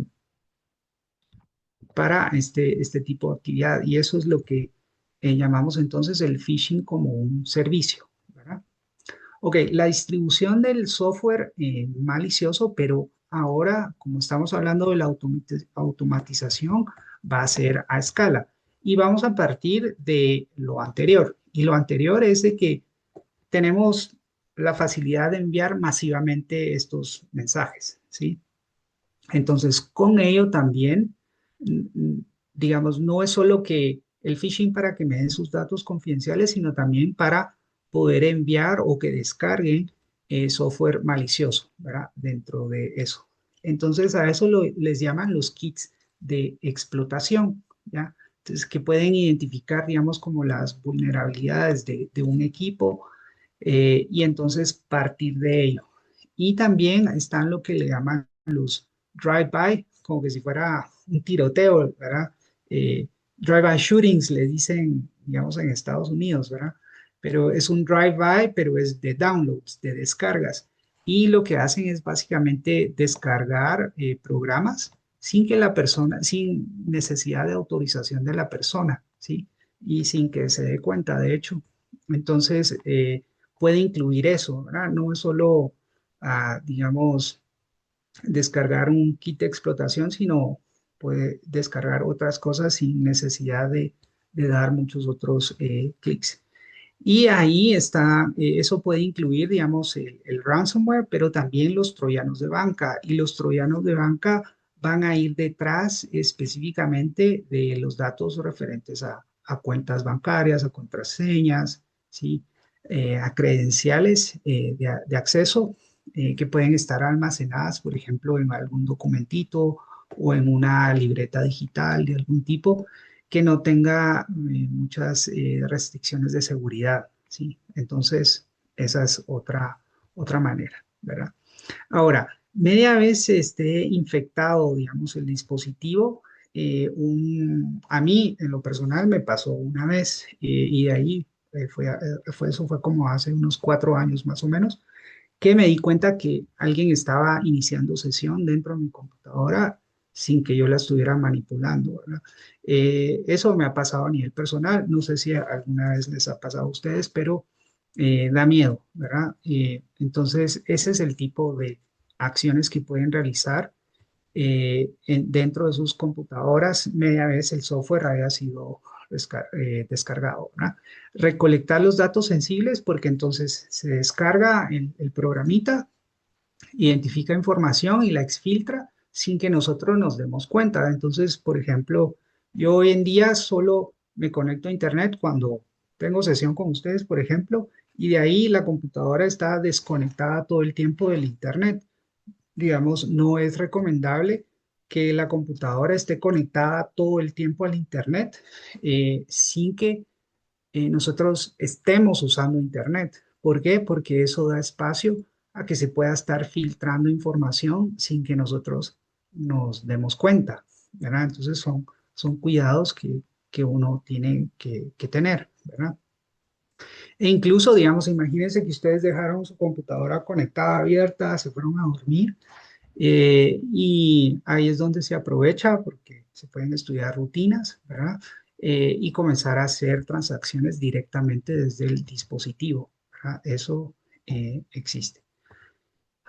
para este tipo de actividad. Y eso es lo que llamamos entonces el phishing como un servicio, ¿verdad? Ok, la distribución del software malicioso, pero ahora, como estamos hablando de la automatización, va a ser a escala. Y vamos a partir de lo anterior. Y lo anterior es de que tenemos la facilidad de enviar masivamente estos mensajes, ¿sí? Entonces, con ello también, mm, mm, digamos, no es solo que el phishing para que me den sus datos confidenciales, sino también para poder enviar o que descarguen software malicioso, ¿verdad? Dentro de eso. Entonces, a eso les llaman los kits de explotación, ¿ya? Entonces, que pueden identificar, digamos, como las vulnerabilidades de un equipo y entonces partir de ello. Y también están lo que le llaman los drive-by, como que si fuera un tiroteo, ¿verdad? Drive-by shootings le dicen, digamos, en Estados Unidos, ¿verdad? Pero es un drive-by, pero es de downloads, de descargas. Y lo que hacen es básicamente descargar programas sin que la persona, sin necesidad de autorización de la persona, ¿sí? Y sin que se dé cuenta, de hecho. Entonces, puede incluir eso, ¿verdad? No es solo, digamos, descargar un kit de explotación, sino puede descargar otras cosas sin necesidad de dar muchos otros clics. Y ahí está, eso puede incluir, digamos, el ransomware, pero también los troyanos de banca. Y los troyanos de banca van a ir detrás específicamente de los datos referentes a cuentas bancarias, a contraseñas, ¿sí? A credenciales de acceso que pueden estar almacenadas, por ejemplo, en algún documentito o en una libreta digital de algún tipo que no tenga muchas restricciones de seguridad, ¿sí? Entonces, esa es otra manera, ¿verdad? Ahora, media vez esté infectado, digamos, el dispositivo, a mí en lo personal me pasó una vez y de ahí eso fue como hace unos 4 años más o menos, que me di cuenta que alguien estaba iniciando sesión dentro de mi computadora sin que yo la estuviera manipulando, ¿verdad? Eso me ha pasado a nivel personal, no sé si alguna vez les ha pasado a ustedes, pero da miedo, ¿verdad? Entonces, ese es el tipo de acciones que pueden realizar dentro de sus computadoras media vez el software haya sido descargado, ¿verdad? Recolectar los datos sensibles porque entonces se descarga el programita, identifica información y la exfiltra sin que nosotros nos demos cuenta. Entonces, por ejemplo, yo hoy en día solo me conecto a Internet cuando tengo sesión con ustedes, por ejemplo, y de ahí la computadora está desconectada todo el tiempo del Internet. Digamos, no es recomendable que la computadora esté conectada todo el tiempo al Internet sin que nosotros estemos usando Internet. ¿Por qué? Porque eso da espacio a que se pueda estar filtrando información sin que nosotros nos demos cuenta, ¿verdad? Entonces son cuidados que uno tiene que tener, ¿verdad? E incluso, digamos, imagínense que ustedes dejaron su computadora conectada, abierta, se fueron a dormir y ahí es donde se aprovecha porque se pueden estudiar rutinas, ¿verdad? Y comenzar a hacer transacciones directamente desde el dispositivo, ¿verdad? Eso existe.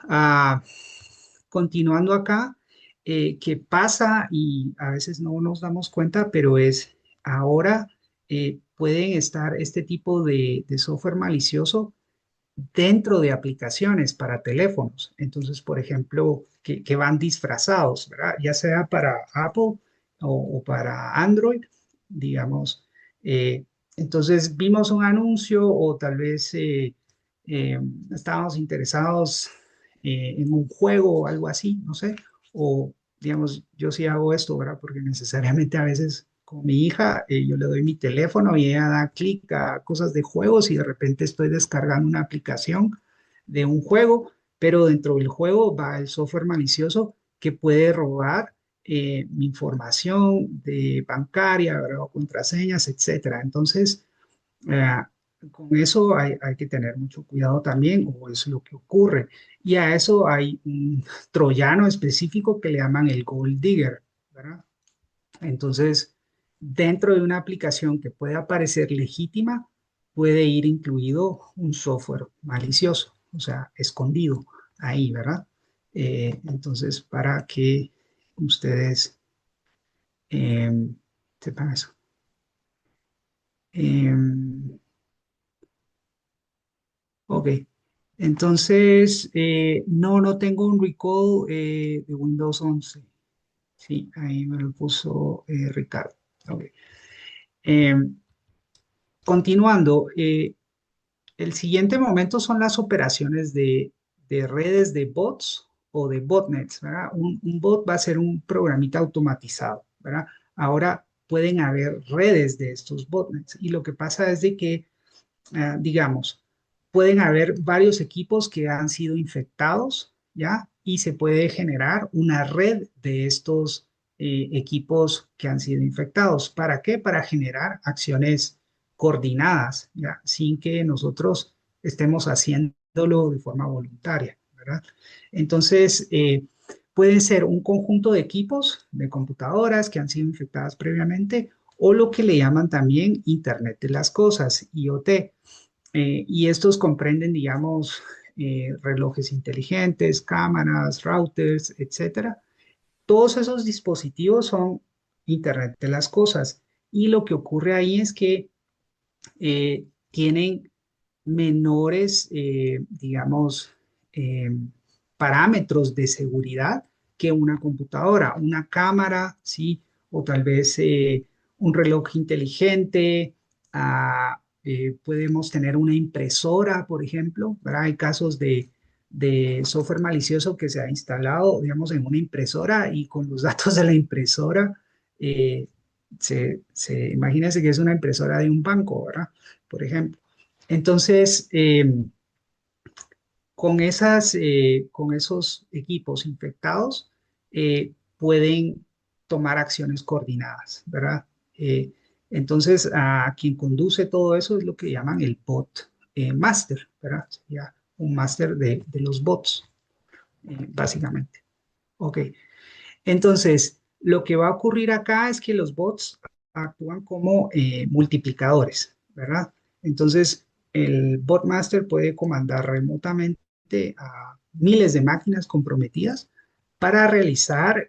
Ah, continuando acá, ¿qué pasa? Y a veces no nos damos cuenta, pero es ahora pueden estar este tipo de software malicioso dentro de aplicaciones para teléfonos. Entonces, por ejemplo, que van disfrazados, ¿verdad? Ya sea para Apple o para Android, digamos. Entonces, vimos un anuncio o tal vez eh, estábamos interesados en un juego o algo así, no sé. O, digamos, yo sí hago esto, ¿verdad? Porque necesariamente a veces con mi hija, yo le doy mi teléfono y ella da clic a cosas de juegos y de repente estoy descargando una aplicación de un juego, pero dentro del juego va el software malicioso que puede robar mi información de bancaria, ¿verdad? O contraseñas, etcétera. Entonces, eh, con eso hay que tener mucho cuidado también, o es lo que ocurre. Y a eso hay un troyano específico que le llaman el Gold Digger, ¿verdad? Entonces, dentro de una aplicación que puede aparecer legítima, puede ir incluido un software malicioso, o sea, escondido ahí, ¿verdad? Entonces, para que ustedes eh, sepan eso. Eh, ok, entonces, no tengo un recall de Windows 11. Sí, ahí me lo puso Ricardo. Ok. Eh, continuando, el siguiente momento son las operaciones de redes de bots o de botnets, ¿verdad? Un bot va a ser un programita automatizado, ¿verdad? Ahora pueden haber redes de estos botnets y lo que pasa es de que, digamos, pueden haber varios equipos que han sido infectados, ¿ya? Y se puede generar una red de estos equipos que han sido infectados. ¿Para qué? Para generar acciones coordinadas, ¿ya? Sin que nosotros estemos haciéndolo de forma voluntaria, ¿verdad? Entonces, pueden ser un conjunto de equipos de computadoras que han sido infectadas previamente o lo que le llaman también Internet de las Cosas, IoT. Y estos comprenden, digamos, relojes inteligentes, cámaras, routers, etcétera. Todos esos dispositivos son Internet de las Cosas. Y lo que ocurre ahí es que tienen menores, digamos, eh, parámetros de seguridad que una computadora, una cámara, ¿sí? O tal vez un reloj inteligente. Podemos tener una impresora, por ejemplo, ¿verdad? Hay casos de software malicioso que se ha instalado, digamos, en una impresora y con los datos de la impresora, eh, imagínense que es una impresora de un banco, ¿verdad? Por ejemplo. Entonces, con esos equipos infectados, pueden tomar acciones coordinadas, ¿verdad? Eh, entonces, a quien conduce todo eso es lo que llaman el bot master, ¿verdad? Sería un máster de los bots, básicamente. Ok, entonces, lo que va a ocurrir acá es que los bots actúan como multiplicadores, ¿verdad? Entonces, el bot master puede comandar remotamente a miles de máquinas comprometidas para realizar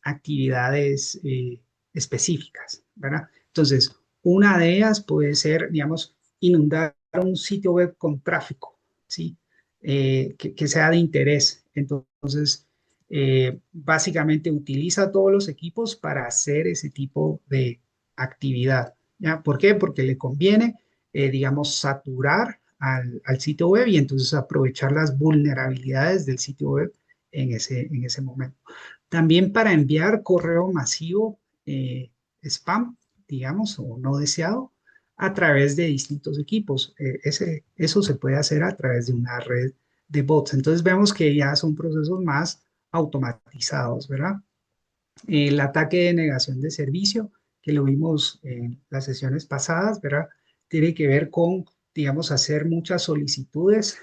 actividades específicas, ¿verdad? Entonces, una de ellas puede ser, digamos, inundar un sitio web con tráfico, ¿sí? Que sea de interés. Entonces, básicamente utiliza todos los equipos para hacer ese tipo de actividad. ¿Ya? ¿Por qué? Porque le conviene, digamos, saturar al sitio web y entonces aprovechar las vulnerabilidades del sitio web en ese momento. También para enviar correo masivo, spam, digamos, o no deseado, a través de distintos equipos. Eso se puede hacer a través de una red de bots. Entonces vemos que ya son procesos más automatizados, ¿verdad? El ataque de negación de servicio, que lo vimos en las sesiones pasadas, ¿verdad? tiene que ver con, digamos, hacer muchas solicitudes,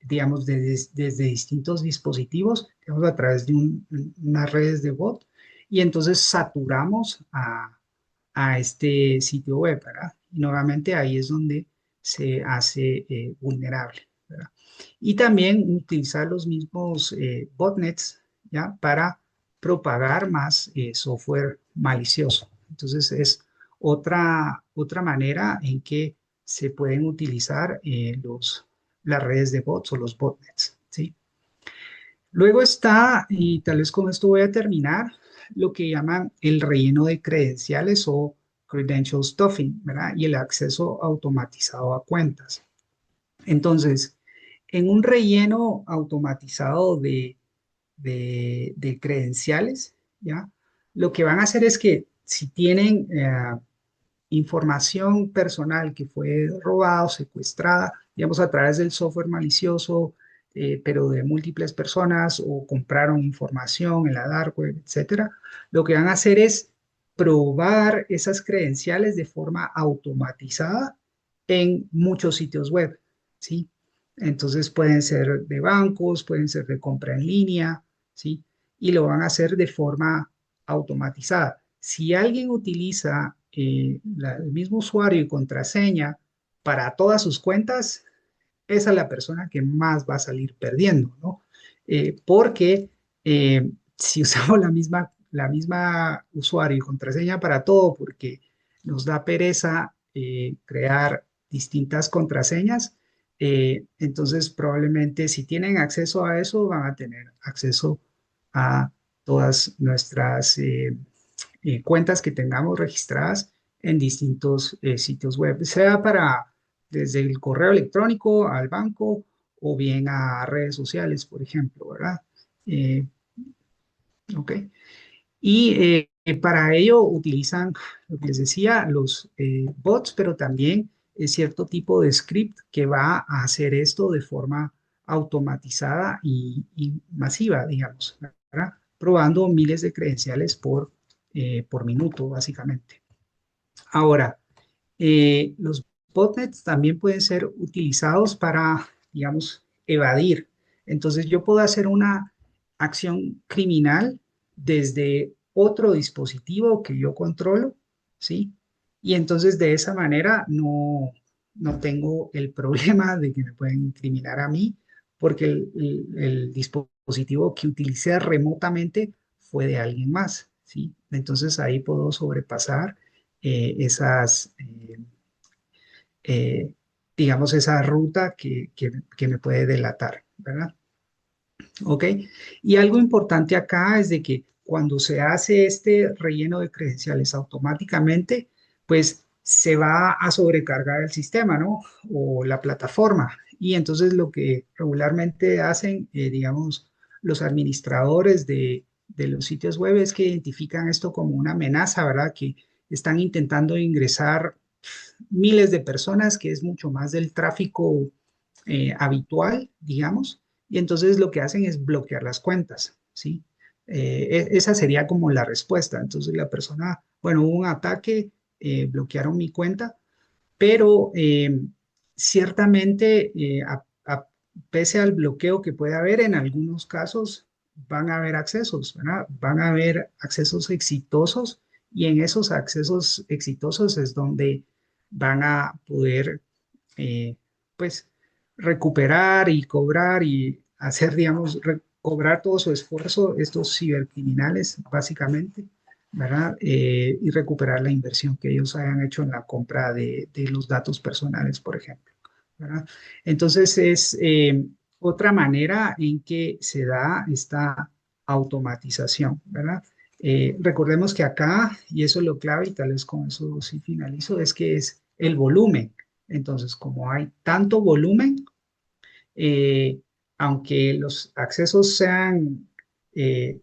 digamos, desde distintos dispositivos, digamos, a través de unas redes de bot, y entonces saturamos a este sitio web, ¿verdad? Y nuevamente ahí es donde se hace vulnerable, ¿verdad? Y también utilizar los mismos botnets, ¿ya? Para propagar más software malicioso. Entonces es otra manera en que se pueden utilizar las redes de bots o los botnets, ¿sí? Luego está, y tal vez con esto voy a terminar, lo que llaman el relleno de credenciales o credential stuffing, ¿verdad? Y el acceso automatizado a cuentas. Entonces, en un relleno automatizado de credenciales, ¿ya? Lo que van a hacer es que si tienen información personal que fue robada o secuestrada, digamos, a través del software malicioso, pero de múltiples personas o compraron información en la dark web, etcétera, lo que van a hacer es probar esas credenciales de forma automatizada en muchos sitios web, ¿sí? Entonces pueden ser de bancos, pueden ser de compra en línea, ¿sí? Y lo van a hacer de forma automatizada. Si alguien utiliza el mismo usuario y contraseña para todas sus cuentas, esa es la persona que más va a salir perdiendo, ¿no? Porque si usamos la misma usuario y contraseña para todo, porque nos da pereza crear distintas contraseñas, entonces probablemente si tienen acceso a eso, van a tener acceso a todas nuestras cuentas que tengamos registradas en distintos sitios web, sea para desde el correo electrónico al banco o bien a redes sociales, por ejemplo, ¿verdad? Eh, ok. Y para ello utilizan, lo que les decía, los bots, pero también cierto tipo de script que va a hacer esto de forma automatizada y masiva, digamos, ¿verdad? Probando miles de credenciales por minuto, básicamente. Ahora, los botnets también pueden ser utilizados para, digamos, evadir. Entonces, yo puedo hacer una acción criminal desde otro dispositivo que yo controlo, ¿sí? Y entonces de esa manera no tengo el problema de que me pueden incriminar a mí, porque el dispositivo que utilicé remotamente fue de alguien más, ¿sí? Entonces ahí puedo sobrepasar esas, eh, digamos, esa ruta que me puede delatar, ¿verdad? ¿Ok? Y algo importante acá es de que cuando se hace este relleno de credenciales automáticamente, pues se va a sobrecargar el sistema, ¿no? O la plataforma. Y entonces lo que regularmente hacen, digamos, los administradores de los sitios web es que identifican esto como una amenaza, ¿verdad? Que están intentando ingresar miles de personas, que es mucho más del tráfico habitual, digamos, y entonces lo que hacen es bloquear las cuentas, ¿sí? Esa sería como la respuesta. Entonces la persona, bueno, hubo un ataque, bloquearon mi cuenta, pero ciertamente, pese al bloqueo que puede haber, en algunos casos van a haber accesos, ¿verdad? Van a haber accesos exitosos y en esos accesos exitosos es donde van a poder, pues, recuperar y cobrar y hacer, digamos, cobrar todo su esfuerzo estos cibercriminales, básicamente, ¿verdad? Y recuperar la inversión que ellos hayan hecho en la compra de los datos personales, por ejemplo, ¿verdad? Entonces es otra manera en que se da esta automatización, ¿verdad? Recordemos que acá, y eso es lo clave, y tal vez con eso sí finalizo, es que es el volumen. Entonces, como hay tanto volumen, eh, aunque los accesos sean,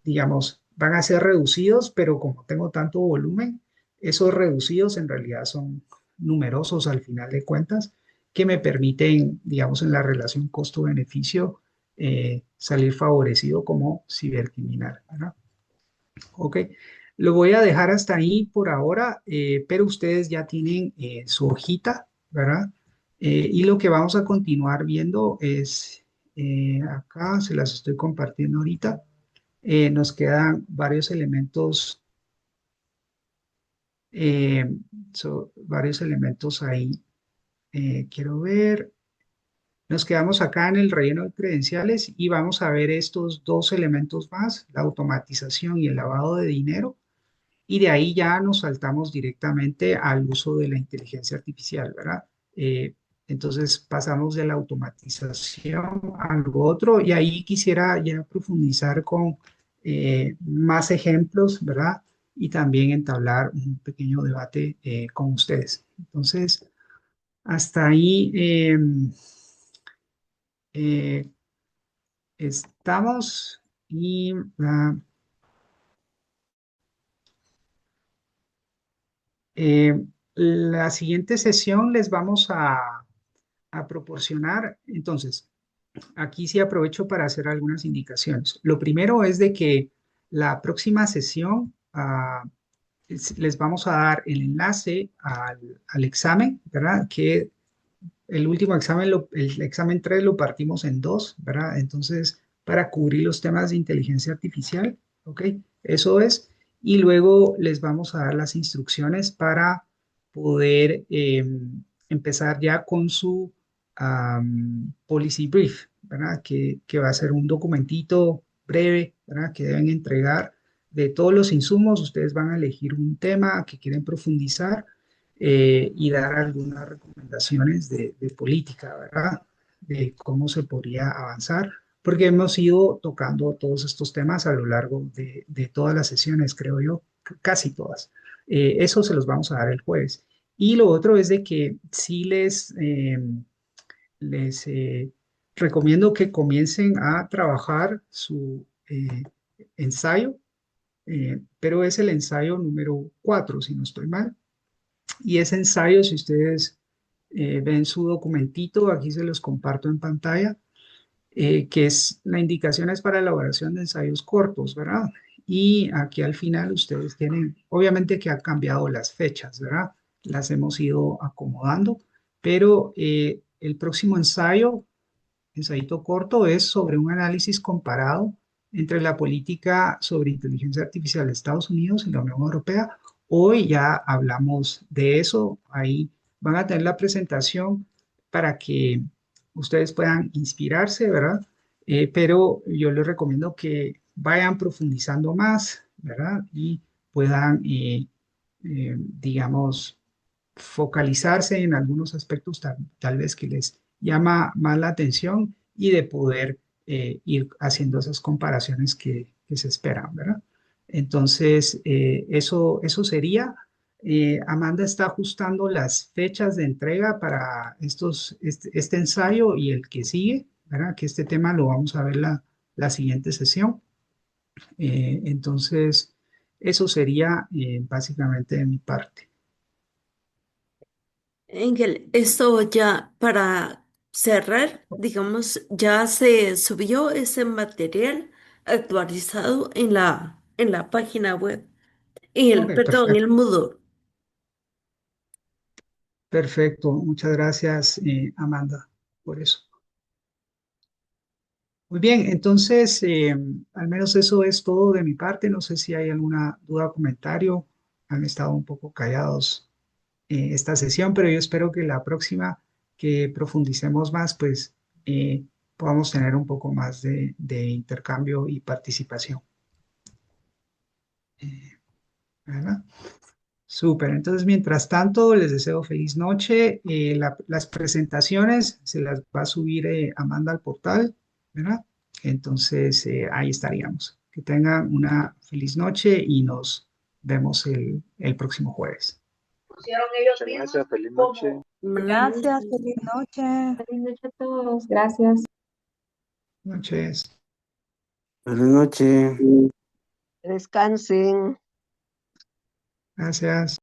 digamos, van a ser reducidos, pero como tengo tanto volumen, esos reducidos en realidad son numerosos al final de cuentas, que me permiten, digamos, en la relación costo-beneficio, salir favorecido como cibercriminal, ¿verdad? Ok. Lo voy a dejar hasta ahí por ahora, pero ustedes ya tienen su hojita, ¿verdad? Y lo que vamos a continuar viendo es, acá se las estoy compartiendo ahorita, nos quedan varios elementos, eh, varios elementos ahí. Quiero ver. Nos quedamos acá en el relleno de credenciales y vamos a ver estos dos elementos más, la automatización y el lavado de dinero, y de ahí ya nos saltamos directamente al uso de la inteligencia artificial, ¿verdad? Entonces pasamos de la automatización a algo otro y ahí quisiera ya profundizar con más ejemplos, ¿verdad? Y también entablar un pequeño debate con ustedes. Entonces, hasta ahí eh, estamos y eh, la siguiente sesión les vamos a proporcionar. Entonces, aquí sí aprovecho para hacer algunas indicaciones. Lo primero es de que la próxima sesión les vamos a dar el enlace al examen, ¿verdad? Que el último examen, el examen 3 lo partimos en dos, ¿verdad? Entonces, para cubrir los temas de inteligencia artificial, ¿ok? Eso es. Y luego les vamos a dar las instrucciones para poder empezar ya con su policy brief, ¿verdad? Que va a ser un documentito breve, ¿verdad? Que deben entregar de todos los insumos. Ustedes van a elegir un tema que quieren profundizar y dar algunas recomendaciones de política, ¿verdad? De cómo se podría avanzar, porque hemos ido tocando todos estos temas a lo largo de todas las sesiones, creo yo, casi todas. Eso se los vamos a dar el jueves. Y lo otro es de que sí les recomiendo que comiencen a trabajar su ensayo, pero es el ensayo número 4, si no estoy mal. Y ese ensayo, si ustedes ven su documentito, aquí se los comparto en pantalla, que es la indicación es para elaboración de ensayos cortos, ¿verdad? Y aquí al final ustedes tienen, obviamente que han cambiado las fechas, ¿verdad? Las hemos ido acomodando, pero el próximo ensayo, ensayito corto, es sobre un análisis comparado entre la política sobre inteligencia artificial de Estados Unidos y la Unión Europea. Hoy ya hablamos de eso, ahí van a tener la presentación para que ustedes puedan inspirarse, ¿verdad? Pero yo les recomiendo que vayan profundizando más, ¿verdad? Y puedan, digamos, focalizarse en algunos aspectos tal vez que les llama más la atención y de poder ir haciendo esas comparaciones que se esperan, ¿verdad? Entonces, eso sería. Amanda está ajustando las fechas de entrega para este ensayo y el que sigue, ¿verdad? Que este tema lo vamos a ver la siguiente sesión. Entonces, eso sería básicamente de mi parte. Engel, esto ya para cerrar, digamos, ya se subió ese material actualizado en la página web, Ok, perdón, perfecto. el Moodle. Perfecto, muchas gracias, Amanda, por eso. Muy bien, entonces, al menos eso es todo de mi parte. No sé si hay alguna duda o comentario. Han estado un poco callados esta sesión, pero yo espero que la próxima que profundicemos más, pues podamos tener un poco más de intercambio y participación. ¿Verdad? Súper, entonces mientras tanto les deseo feliz noche. Las presentaciones se las va a subir Amanda al portal, ¿verdad? Entonces ahí estaríamos. Que tengan una feliz noche y nos vemos el próximo jueves. Muchas gracias, feliz noche. Buenas Gracias, noches. feliz noche. Feliz noche a todos. Gracias. Noches. Buenas noches. Descansen. Gracias.